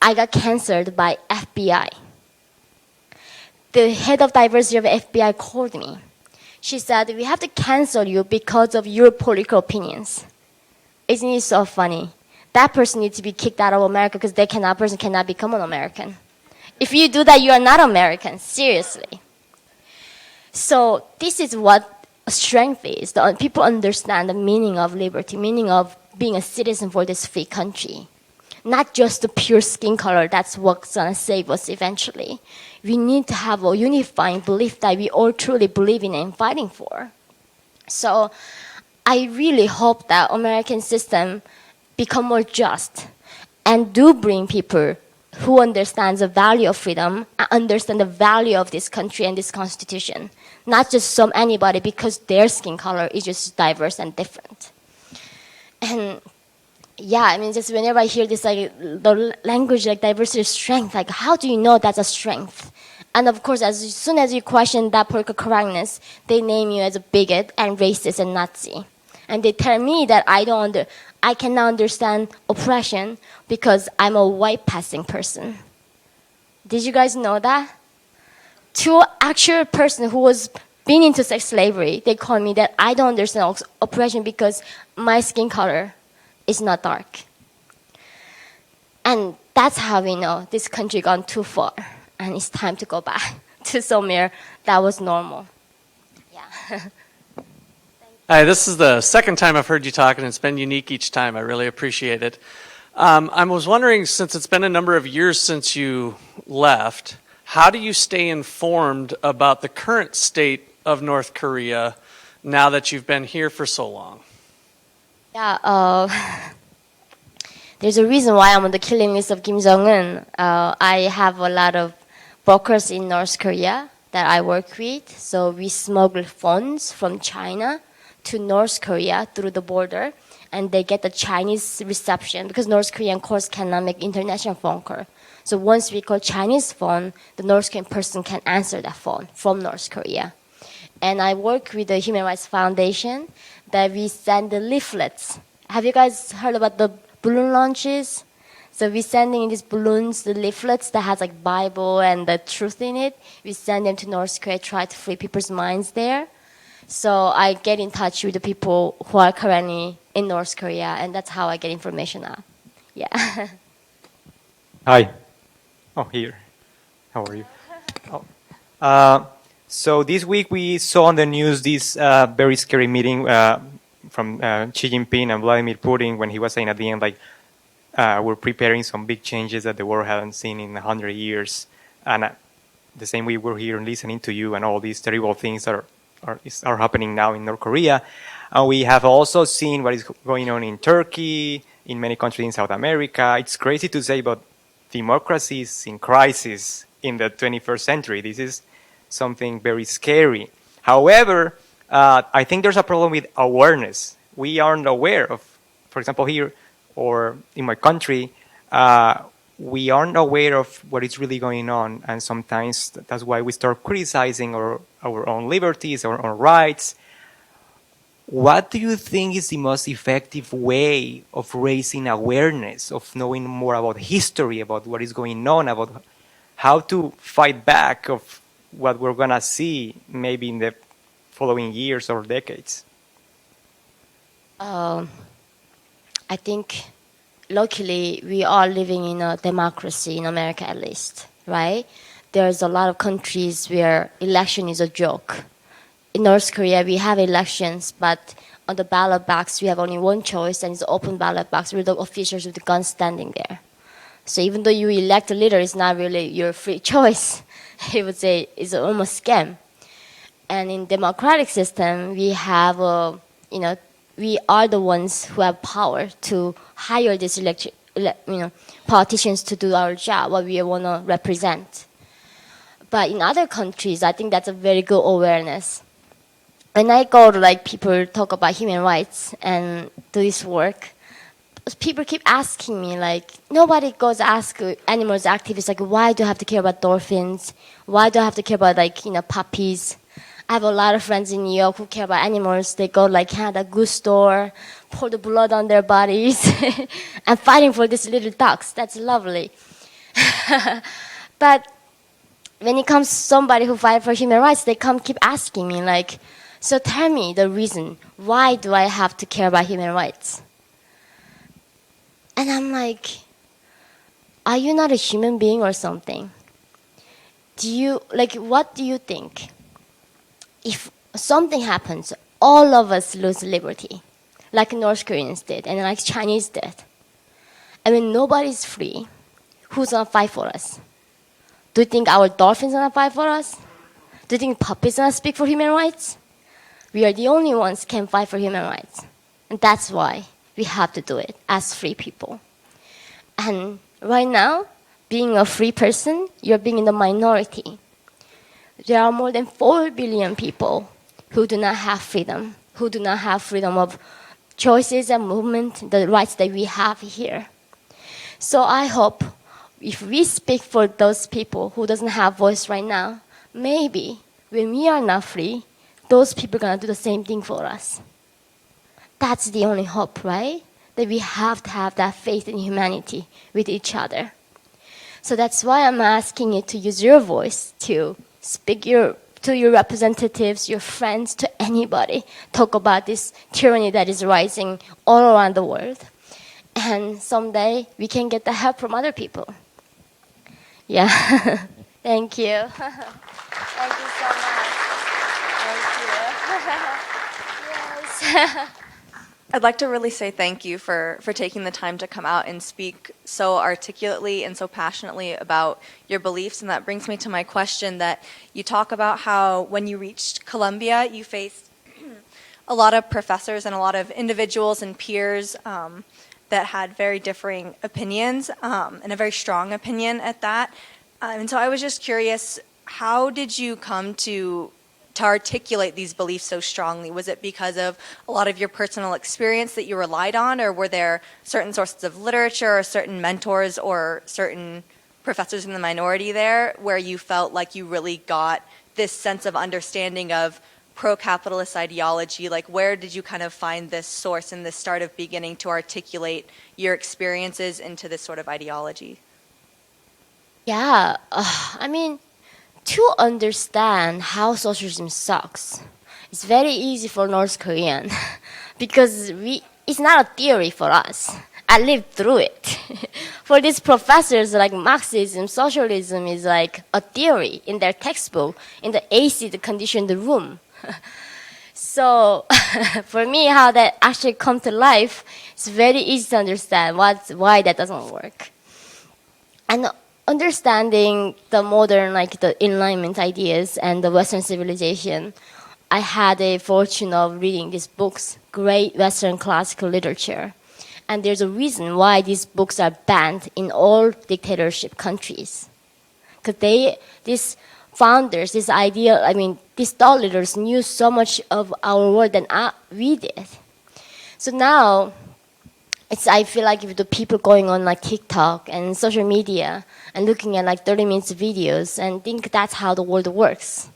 I got canceled by FBI. The head of diversity of FBI called me. She said, we have to cancel you because of your political opinions. Isn't it so funny? That person needs to be kicked out of America because that person cannot become an American. If you do that, you are not American, seriously. So this is what strength is. People understand the meaning of liberty, meaning of being a citizen for this free country. Not just the pure skin color, that's what's going to save us eventually. We need to have a unifying belief that we all truly believe in and fighting for. So I really hope that American system become more just and do bring people who understands the value of freedom and understand the value of this country and this constitution. Not just anybody because their skin color is just diverse and different. And yeah, I mean, just whenever I hear this, like the language, like diversity is strength, like how do you know that's a strength? And of course, as soon as you question that political correctness, they name you as a bigot and racist and Nazi. And they tell me that I cannot understand oppression because I'm a white passing person. Did you guys know that? To an actual person who was been into sex slavery, they call me that I don't understand oppression because my skin color is not dark. And that's how we know this country gone too far and it's time to go back to somewhere that was normal. Yeah. Hi, this is the second time I've heard you talk, and it's been unique each time. I really appreciate it. I was wondering, since it's been a number of years since you left, how do you stay informed about the current state of North Korea now that you've been here for so long? Yeah, there's a reason why I'm on the killing list of Kim Jong-un. I have a lot of brokers in North Korea that I work with, so we smuggle funds from China to North Korea through the border, and they get the Chinese reception because North Korean calls cannot make international phone call. So once we call Chinese phone, the North Korean person can answer that phone from North Korea. And I work with the Human Rights Foundation that we send the leaflets. Have you guys heard about the balloon launches? So we're sending these balloons, the leaflets that has like Bible and the truth in it. We send them to North Korea, try to free people's minds there. So I get in touch with the people who are currently in North Korea, and that's how I get information out. Yeah. Hi. Oh, here. How are you? So this week we saw on the news this very scary meeting from Xi Jinping and Vladimir Putin when he was saying at the end, like, we're preparing some big changes that the world hasn't seen in 100 years. And the same way we're here listening to you and all these terrible things that are happening now in North Korea. And we have also seen what is going on in Turkey, in many countries in South America. It's crazy to say, but democracy is in crisis in the 21st century. This is something very scary. However, I think there's a problem with awareness. We aren't aware of, for example, here or in my country, we aren't aware of what is really going on, and sometimes that's why we start criticizing our own liberties, our own rights. What do you think is the most effective way of raising awareness, of knowing more about history, about what is going on, about how to fight back of what we're gonna see maybe in the following years or decades? I think luckily we are living in a democracy in America, at least, right? There's a lot of countries where election is a joke. In North Korea, we have elections, but on the ballot box, we have only one choice, and it's an open ballot box with the officials with the guns standing there. So even though you elect a leader, it's not really your free choice. I would say it's almost scam. And in democratic system, we have, we are the ones who have power to hire these politicians to do our job, what we want to represent. But in other countries, I think that's a very good awareness. When I go to people talk about human rights and do this work, people keep asking me nobody goes ask animals activists why do I have to care about dolphins? Why do I have to care about puppies? I have a lot of friends in New York who care about animals. They go Canada Goose store, pour the blood on their bodies, and fighting for these little ducks. That's lovely. But when it comes to somebody who fight for human rights, they keep asking me so tell me the reason. Why do I have to care about human rights? And I'm are you not a human being or something? What do you think? If something happens, all of us lose liberty, like North Koreans did and like Chinese did. I mean, nobody's free. Who's gonna fight for us? Do you think our dolphins gonna fight for us? Do you think puppies gonna speak for human rights? We are the only ones who can fight for human rights. And that's why we have to do it as free people. And right now, being a free person, you're being in the minority. There are more than 4 billion people who do not have freedom, who do not have freedom of choices and movement, the rights that we have here. So I hope if we speak for those people who doesn't have voice right now, maybe when we are not free, those people are going to do the same thing for us. That's the only hope, right? That we have to have that faith in humanity with each other. So that's why I'm asking you to use your voice to speak to your representatives, your friends, to anybody. Talk about this tyranny that is rising all around the world. And someday we can get the help from other people. Yeah. Thank you. Thank you so much. Yes. I'd like to really say thank you for taking the time to come out and speak so articulately and so passionately about your beliefs. And that brings me to my question that you talk about how when you reached Columbia, you faced a lot of professors and a lot of individuals and peers that had very differing opinions and a very strong opinion at that. And so I was just curious, how did you come to articulate these beliefs so strongly? Was it because of a lot of your personal experience that you relied on, or were there certain sources of literature or certain mentors or certain professors in the minority there where you felt like you really got this sense of understanding of pro-capitalist ideology? Where did you kind of find this source and this start of beginning to articulate your experiences into this sort of ideology? Yeah, I mean, to understand how socialism sucks, it's very easy for North Korean because it's not a theory for us. I lived through it. For these professors, Marxism, socialism is like a theory in their textbook, in the AC, the conditioned room. So for me, how that actually come to life, it's very easy to understand why that doesn't work. And understanding the modern, the Enlightenment ideas and the Western civilization, I had a fortune of reading these books, great Western classical literature. And there's a reason why these books are banned in all dictatorship countries. Because these founders, these thought leaders knew so much of our world than we did. So now, I feel like if the people going on like TikTok and social media and looking at like 30 minutes videos and think that's how the world works.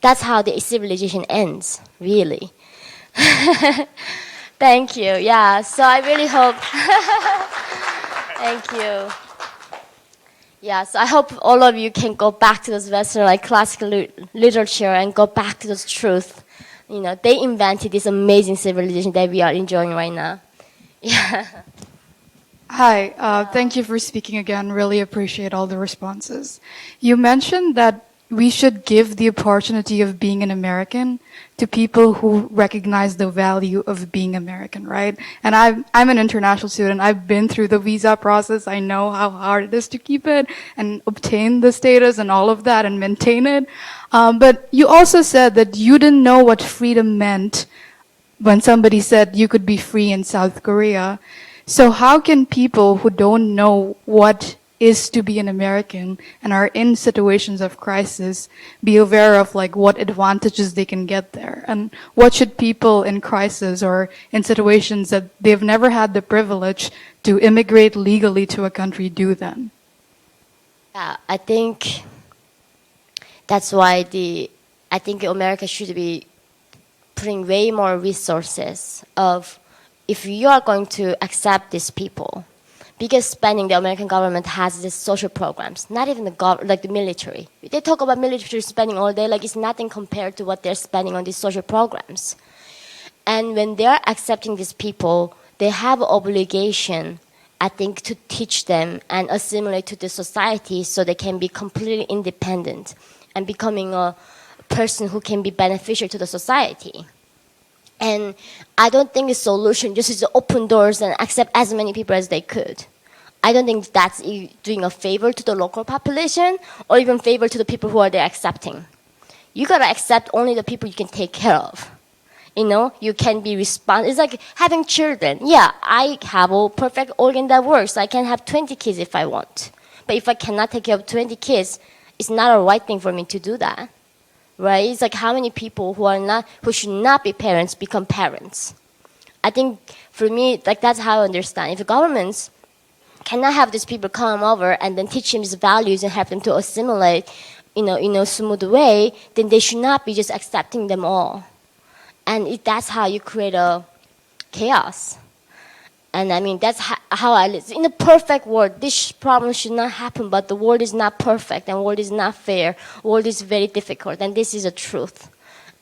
That's how the civilization ends, really. Thank you. Yeah, so I really hope. Thank you. Yeah, so I hope all of you can go back to those Western like classical literature and go back to those truth. You know, they invented this amazing civilization that we are enjoying right now. Yeah. Hi, thank you for speaking again. Really appreciate all the responses. You mentioned that we should give the opportunity of being an American to people who recognize the value of being American, right? And I'm an international student. I've been through the visa process. I know how hard it is to keep it and obtain the status and all of that and maintain it. But you also said that you didn't know what freedom meant when somebody said you could be free in South Korea. So how can people who don't know what is to be an American and are in situations of crisis be aware of like what advantages they can get there? And what should people in crisis or in situations that they've never had the privilege to immigrate legally to a country do then? Yeah, I think that's why I think America should be putting way more resources of if you are going to accept these people, because spending the American government has these social programs, not even like the military. They talk about military spending all day like it's nothing compared to what they're spending on these social programs. And when they're accepting these people, they have an obligation, I think, to teach them and assimilate to the society so they can be completely independent and becoming a person who can be beneficial to the society. And I don't think the solution just is to open doors and accept as many people as they could. I don't think that's doing a favor to the local population or even favor to the people who are there accepting. You gotta accept only the people you can take care of. You know, you can be responsible. It's like having children. Yeah, I have a perfect organ that works. I can have 20 kids if I want. But if I cannot take care of 20 kids, it's not a right thing for me to do that. Right? It's like how many people who should not be parents become parents. I think for me, like that's how I understand. If the governments cannot have these people come over and then teach them these values and help them to assimilate, in a smooth way, then they should not be just accepting them all. And that's how you create a chaos. And I mean, that's how I live. In a perfect world, this problem should not happen, but the world is not perfect, and the world is not fair. The world is very difficult, and this is a truth.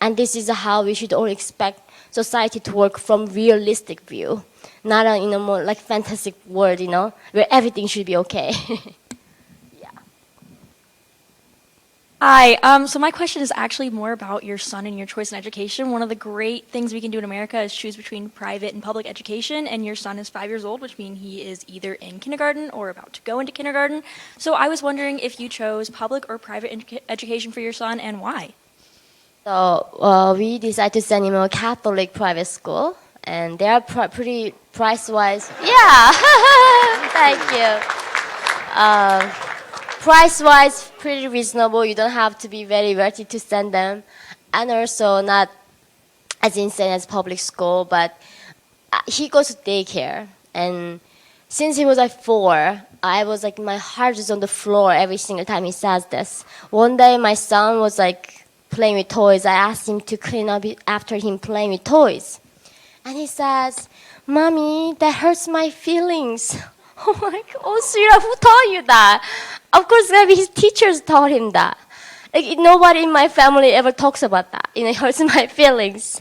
And this is how we should all expect society to work from realistic view, not in a more like fantastic world, where everything should be okay. Hi. So my question is actually more about your son and your choice in education. One of the great things we can do in America is choose between private and public education, and your son is 5 years old, which means he is either in kindergarten or about to go into kindergarten. So I was wondering if you chose public or private education for your son, and why? So we decided to send him to a Catholic private school, and they are pretty price-wise. Yeah, thank you. Price-wise, pretty reasonable. You don't have to be very wealthy to send them, and also not as insane as public school. But he goes to daycare, and since he was like 4, I was like my heart is on the floor every single time he says this. One day, my son was like playing with toys. I asked him to clean up after him playing with toys, and he says, "Mommy, that hurts my feelings." Oh my God, oh sweetheart, who taught you that? Of course, maybe his teachers taught him that. Like, nobody in my family ever talks about that. It hurts my feelings.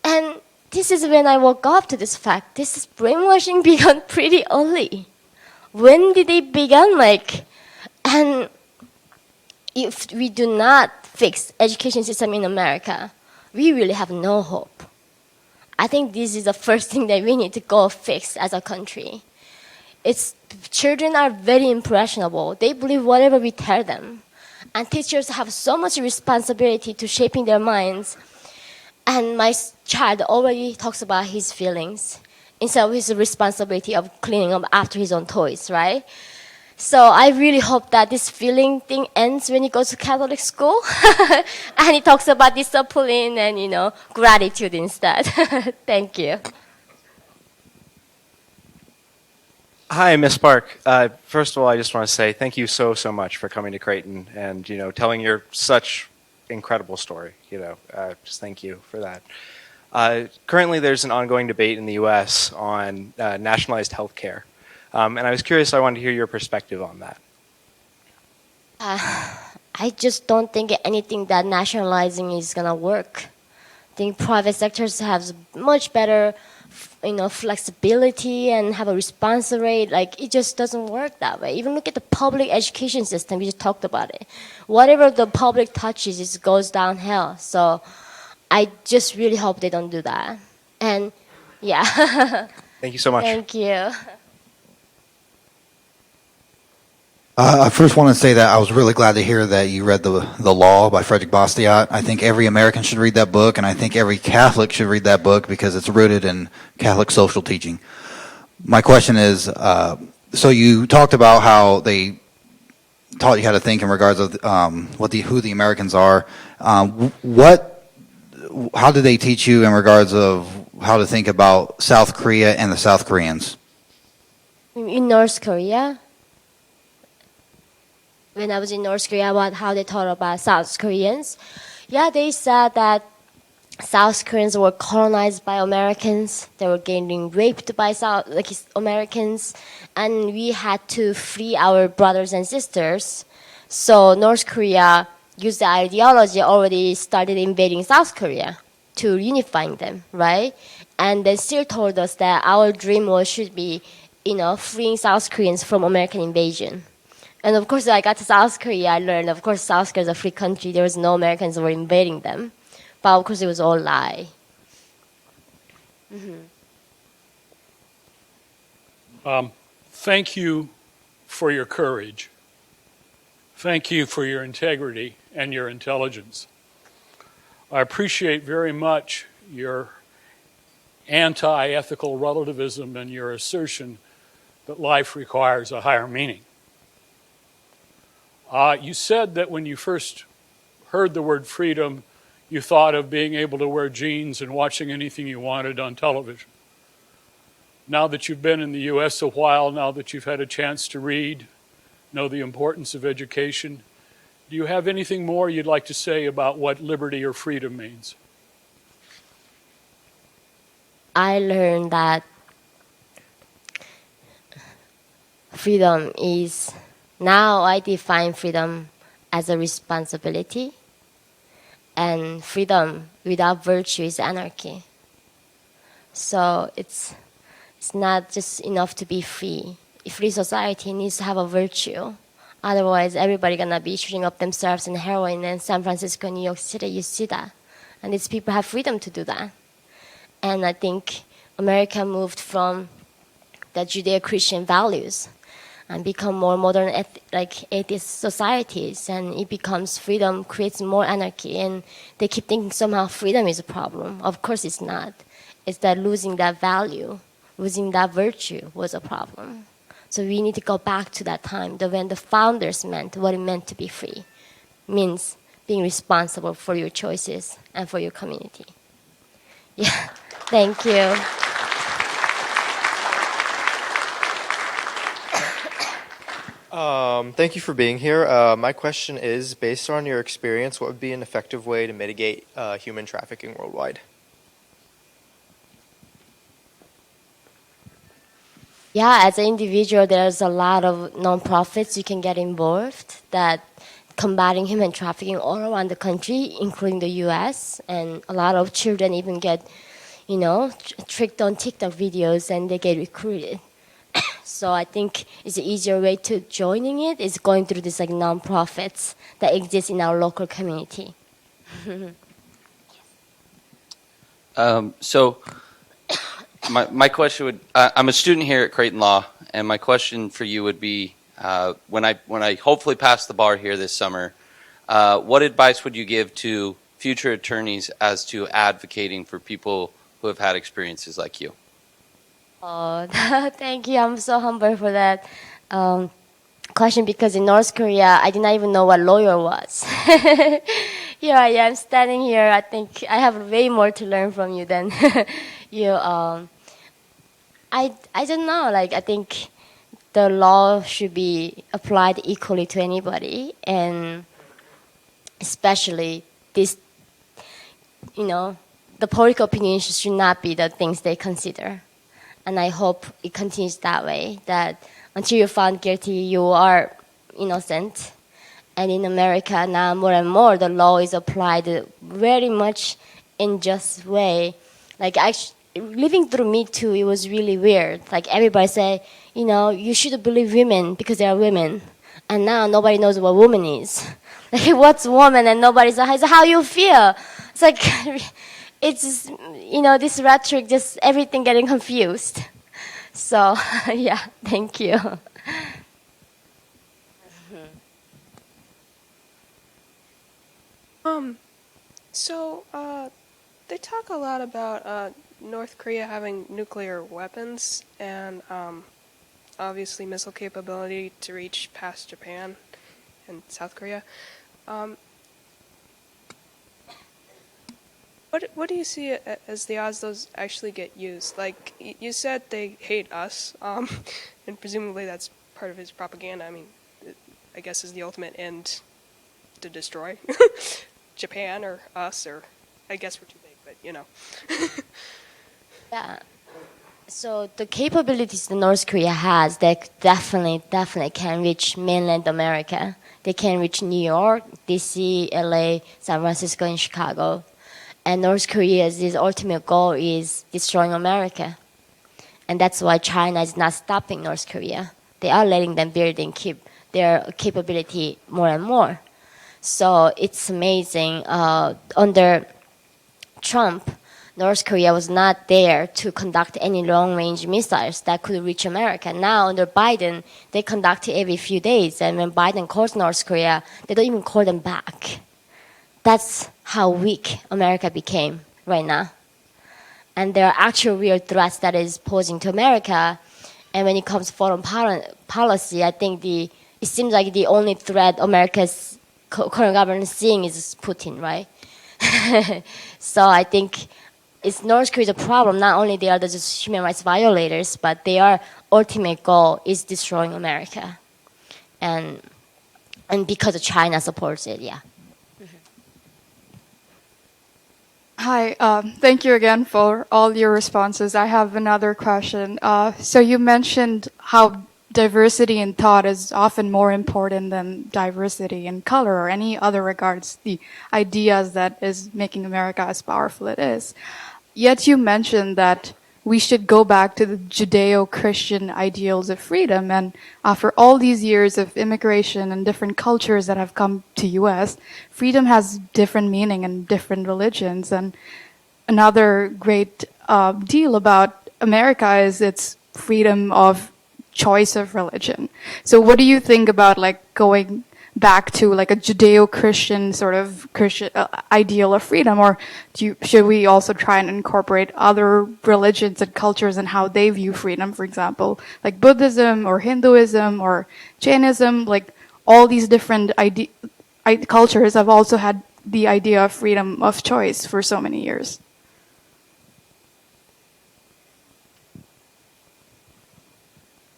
And this is when I woke up to this fact. This is brainwashing began pretty early. When did it begin? And if we do not fix education system in America, we really have no hope. I think this is the first thing that we need to go fix as a country. Children are very impressionable. They believe whatever we tell them. And teachers have so much responsibility to shaping their minds. And my child already talks about his feelings instead of his responsibility of cleaning up after his own toys, right? So I really hope that this feeling thing ends when he goes to Catholic school. And he talks about discipline and, gratitude instead. Thank you. Hi, Miss Park. First of all, I just want to say thank you so much for coming to Creighton and telling your such incredible story. Just thank you for that. Currently, there's an ongoing debate in the U.S. on nationalized health care, and I was curious. I wanted to hear your perspective on that. I just don't think anything that nationalizing is gonna work. I think private sectors have much better, flexibility and have a response rate. Like it just doesn't work that way. Even look at the public education system. We just talked about it. Whatever the public touches, it goes downhill. So I just really hope they don't do that. And yeah. Thank you so much. Thank you. I first want to say that I was really glad to hear that you read The Law by Frederick Bastiat. I think every American should read that book, and I think every Catholic should read that book because it's rooted in Catholic social teaching. My question is, so you talked about how they taught you how to think in regards of who the Americans are. How did they teach you in regards of how to think about South Korea and the South Koreans? In North Korea? When I was in North Korea, about how they taught about South Koreans. Yeah, they said that South Koreans were colonized by Americans. They were getting raped by Americans, and we had to free our brothers and sisters. So North Korea used the ideology already started invading South Korea to unifying them, right? And they still told us that our dream should be, freeing South Koreans from American invasion. And of course, I got to South Korea, I learned, of course, South Korea is a free country. There was no Americans who were invading them. But of course, it was all lie. Thank you for your courage. Thank you for your integrity and your intelligence. I appreciate very much your anti-ethical relativism and your assertion that life requires a higher meaning. You said that when you first heard the word freedom, you thought of being able to wear jeans and watching anything you wanted on television. Now that you've been in the U.S. a while, now that you've had a chance to read, know the importance of education, do you have anything more you'd like to say about what liberty or freedom means? I learned that freedom is, now I define freedom as a responsibility, and freedom without virtue is anarchy. So it's not just enough to be free. A free society needs to have a virtue. Otherwise, everybody gonna be shooting up themselves in heroin in San Francisco, New York City. You see that, and these people have freedom to do that. And I think America moved from the Judeo-Christian values and become more modern, atheist societies, and it becomes freedom creates more anarchy, and they keep thinking somehow freedom is a problem. Of course, it's not. It's that losing that value, losing that virtue was a problem. So we need to go back to that time, when the founders meant what it meant to be free. Means being responsible for your choices and for your community. Yeah, thank you. Thank you for being here. My question is, based on your experience, what would be an effective way to mitigate human trafficking worldwide? Yeah, as an individual, there's a lot of nonprofits you can get involved that combating human trafficking all around the country, including the U.S. And a lot of children even get, tricked on TikTok videos and they get recruited. So I think it's an easier way to joining it is going through these nonprofits that exist in our local community. So my question would, I'm a student here at Creighton Law, and my question for you would be, when I hopefully pass the bar here this summer, what advice would you give to future attorneys as to advocating for people who have had experiences like you? Oh, thank you. I'm so humble for that question, because in North Korea, I did not even know what lawyer was. Here I am standing here. I think I have way more to learn from you than you. I don't know. I think the law should be applied equally to anybody, and especially this, the political opinions should not be the things they consider. And I hope it continues that way, that until you're found guilty, you are innocent. And in America now, more and more, the law is applied very much in just way. Like, living through Me Too, it was really weird. Like, everybody say, you should believe women because they are women. And now nobody knows what woman is. Like, what's woman? And nobody's like, it's how you feel. It's like, it's just, this rhetoric, just everything getting confused. So, yeah, thank you. They talk a lot about North Korea having nuclear weapons and obviously missile capability to reach past Japan and South Korea. What do you see as the odds those actually get used? Like, you said they hate us, and presumably that's part of his propaganda. I mean, I guess is the ultimate end to destroy Japan or us, or I guess we're too big, but Yeah. So the capabilities that North Korea has, they definitely can reach mainland America. They can reach New York, DC, LA, San Francisco, and Chicago. And North Korea's ultimate goal is destroying America. And that's why China is not stopping North Korea. They are letting them build and keep their capability more and more. So it's amazing. Under Trump, North Korea was not there to conduct any long-range missiles that could reach America. Now, under Biden, they conduct it every few days. And when Biden calls North Korea, they don't even call them back. That's how weak America became right now. And there are actual real threats that is posing to America. And when it comes to foreign policy, I think it seems like the only threat America's current government is seeing is Putin, right? So I think it's North Korea's problem. Not only they are the just human rights violators, but their ultimate goal is destroying America. And because China supports it, yeah. Hi, thank you again for all your responses. I have another question. So you mentioned how diversity in thought is often more important than diversity in color or any other regards, the ideas that is making America as powerful it is. Yet you mentioned that we should go back to the Judeo-Christian ideals of freedom. And after all these years of immigration and different cultures that have come to U.S., freedom has different meaning in different religions. And another great deal about America is its freedom of choice of religion. So what do you think about going back to a Judeo-Christian sort of Christian ideal of freedom, or should we also try and incorporate other religions and cultures and how they view freedom, for example, like Buddhism or Hinduism or Jainism, all these different cultures have also had the idea of freedom of choice for so many years.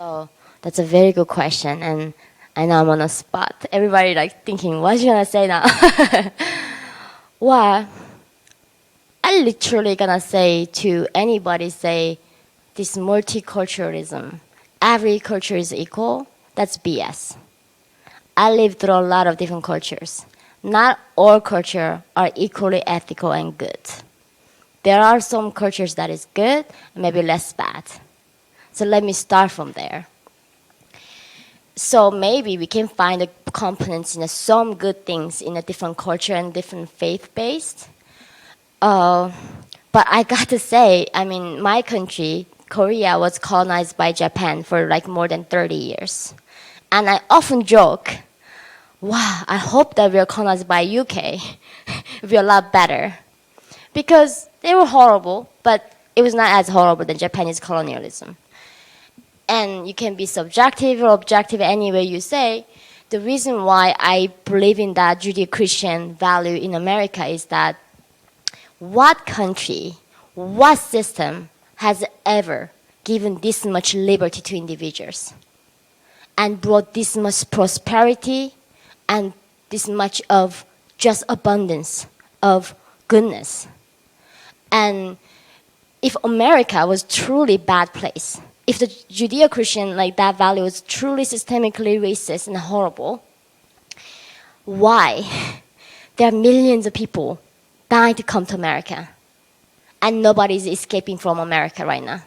Oh, that's a very good question, and I know I'm on a spot. Everybody thinking, what you gonna say now? Well, I literally gonna say to anybody this multiculturalism, every culture is equal, that's BS. I lived through a lot of different cultures. Not all cultures are equally ethical and good. There are some cultures that is good, and maybe less bad. So let me start from there. So maybe we can find the components in some good things in a different culture and different faith-based. But I got to say, my country, Korea, was colonized by Japan for more than 30 years. And I often joke, wow, I hope that we're colonized by UK. We're a lot better. Because they were horrible, but it was not as horrible than Japanese colonialism. And you can be subjective or objective any way you say. The reason why I believe in that Judeo-Christian value in America is that what country, what system has ever given this much liberty to individuals? and brought this much prosperity and this much of just abundance of goodness. And if America was truly bad place, if the Judeo-Christian like that value was truly systemically racist and horrible, why there are millions of people dying to come to America and nobody's escaping from America right now?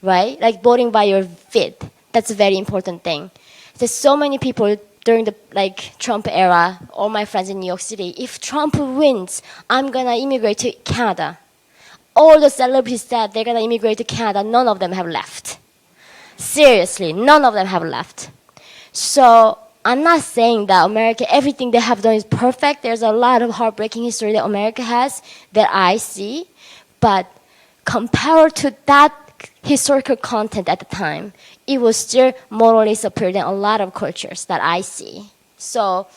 Right? Like voting by your feet, that's a very important thing. There's so many people during the Trump era, all my friends in New York City, if Trump wins, I'm gonna immigrate to Canada. All the celebrities said they're gonna immigrate to Canada, none of them have left. Seriously, none of them have left. So I'm not saying that America, everything they have done is perfect. There's a lot of heartbreaking history that America has that I see, but compared to that historical content at the time, it was still morally superior than a lot of cultures that I see. So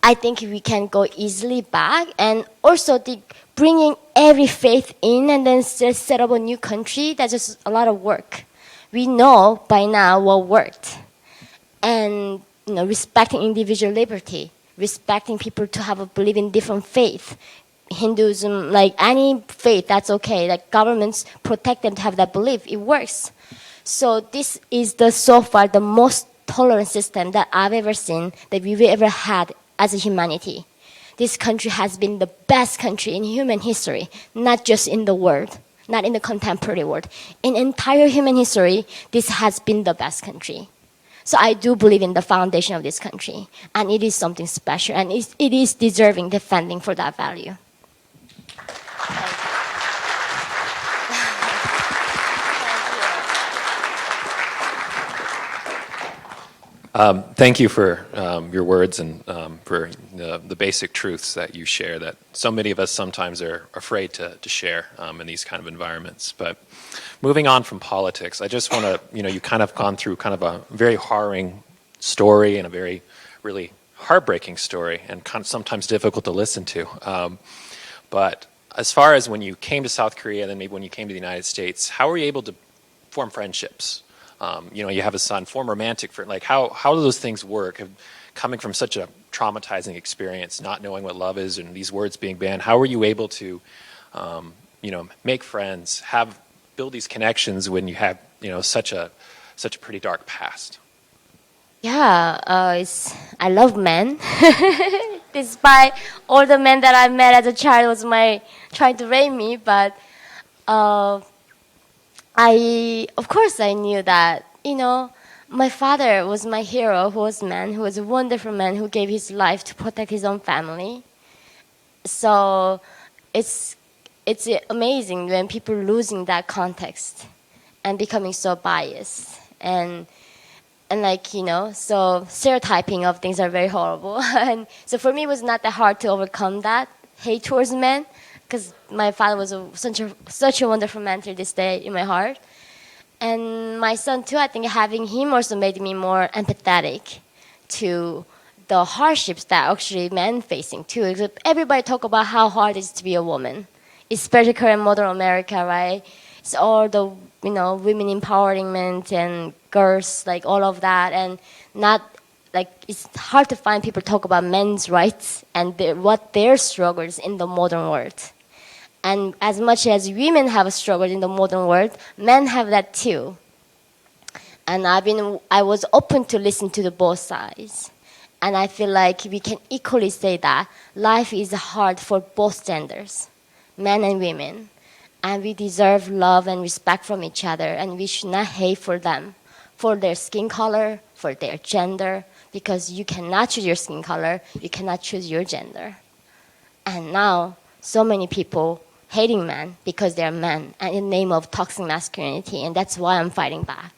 I think we can go easily back, and also bringing every faith in and then still set up a new country, that's just a lot of work. We know by now what worked. And respecting individual liberty, respecting people to have a belief in different faith. Hinduism, like any faith, that's okay. Like governments protect them to have that belief. It works. So this is so far the most tolerant system that I've ever seen, that we've ever had as a humanity. This country has been the best country in human history, not just in the world, not in the contemporary world. In entire human history, this has been the best country. So I do believe in the foundation of this country, and it is something special, and it is deserving defending for that value. Thank you for your words and for the basic truths that you share that so many of us sometimes are afraid to share in these kind of environments. But moving on from politics, I just want to, you kind of gone through kind of a very harrowing story and a very really heartbreaking story and kind of sometimes difficult to listen to. But as far as when you came to South Korea and then maybe when you came to the United States, how were you able to form friendships? You have a son, form romantic for how do those things work? Coming from such a traumatizing experience, not knowing what love is, and these words being banned, how were you able to, make friends, build these connections when you have, such a pretty dark past? Yeah, I love men. Despite all the men that I met as a child was trying to rape me, but of course I knew that, my father was my hero, who was a man, who was a wonderful man who gave his life to protect his own family. So it's amazing when people losing that context and becoming so biased and so stereotyping of things are very horrible. And so for me, it was not that hard to overcome that hate towards men, because my father was such a wonderful man till this day in my heart. And my son too, I think having him also made me more empathetic to the hardships that actually men facing too. Because everybody talk about how hard it is to be a woman, especially current modern America, right? It's all the women empowerment and girls, like all of that, and it's hard to find people talk about men's rights and what their struggles in the modern world. And as much as women have a struggle in the modern world, men have that too. And I was open to listen to the both sides. And I feel like we can equally say that life is hard for both genders, men and women. And we deserve love and respect from each other, and we should not hate for them, for their skin color, for their gender, because you cannot choose your skin color, you cannot choose your gender. And now, so many people hating men because they're men and in the name of toxic masculinity, and that's why I'm fighting back.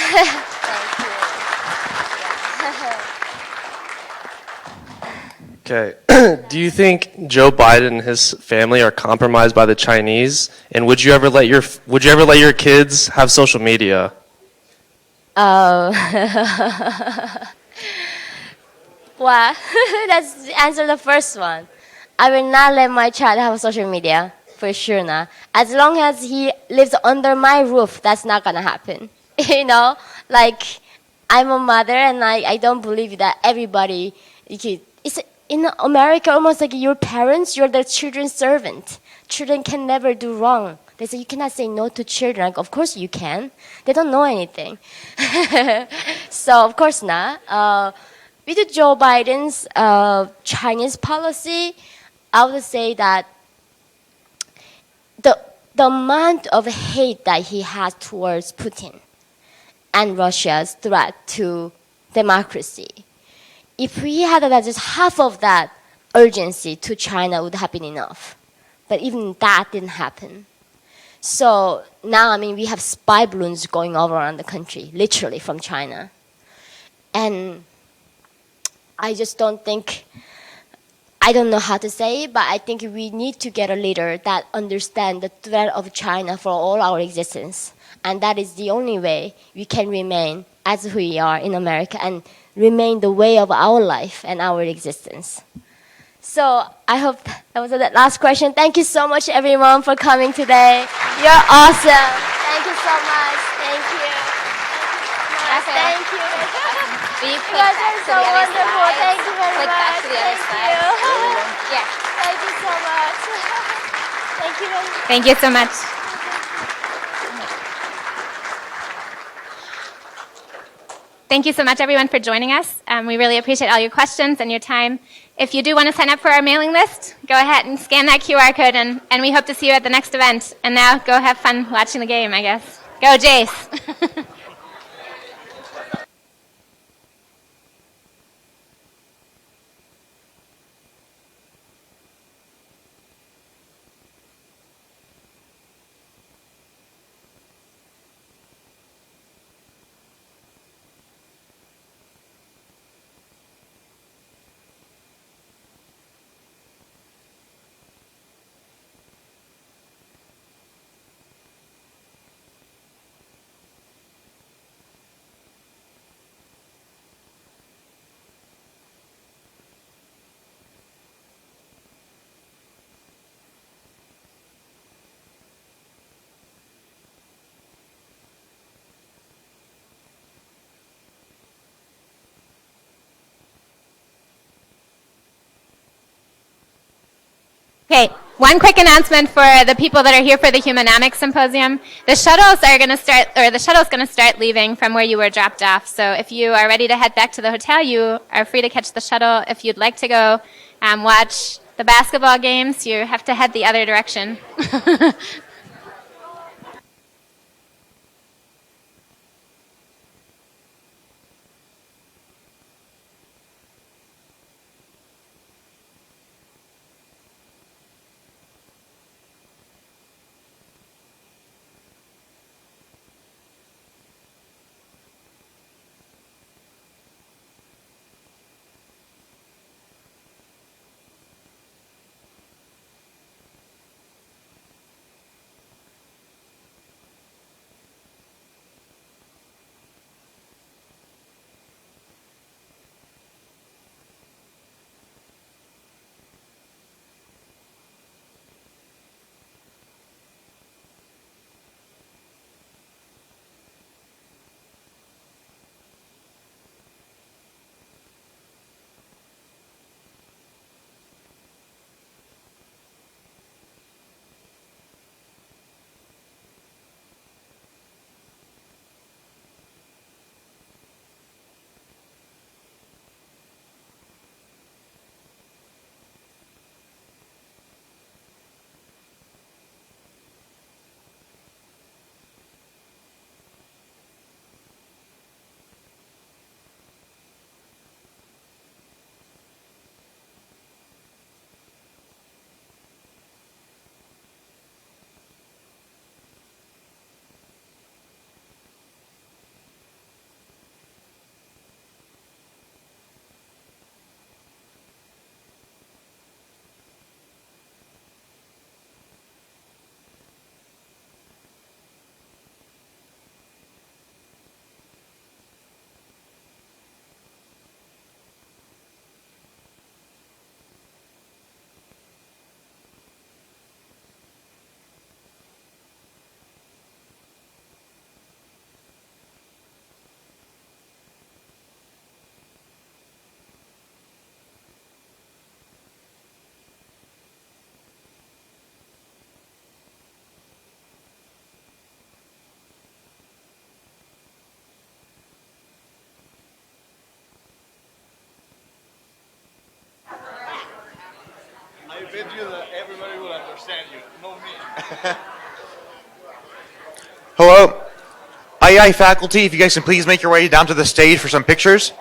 Yeah. Okay. Do you think Joe Biden and his family are compromised by the Chinese? And would you ever let your kids have social media? Well, let's answer the first one. I will not let my child have social media. for sure not. As long as he lives under my roof, that's not gonna happen. You know, like I'm a mother, and I don't believe that everybody. It's in America almost like your parents. You're the children's servant. Children can never do wrong. They say you cannot say no to children. Like, of course you can. They don't know anything. So of course not. With Joe Biden's Chinese policy, I would say that the amount of hate that he has towards Putin and Russia's threat to democracy, if we had just half of that urgency to China, would have been enough. But even that didn't happen. So now, I mean, we have spy balloons going all around the country, literally from China. And I just don't think, I don't know how to say it, but I think we need to get a leader that understands the threat of China for all our existence. And that is the only way we can remain as who we are in America and remain the way of our life and our existence. So I hope that was the last question. Thank you so much, everyone, for coming today. You're awesome. Thank you so much. Thank you. Thank you. You guys are so wonderful. Thank you very much. Back to the other side. Yeah. Thank you so much. Thank you very much. Thank you so much. Thank you so much, everyone, for joining us. We really appreciate all your questions and your time. If you do want to sign up for our mailing list, go ahead and scan that QR code, and we hope to see you at the next event. And now, go have fun watching the game, I guess. Go, Jace! Okay, one quick announcement for the people that are here for the Humanomics Symposium. The shuttles are going to start, or the shuttle's going to start leaving from where you were dropped off. So if you are ready to head back to the hotel, you are free to catch the shuttle. If you'd like to go watch the basketball games, you have to head the other direction. get you that everybody will understand you, no me. Hello, IEI faculty, if you guys can please make your way down to the stage for some pictures.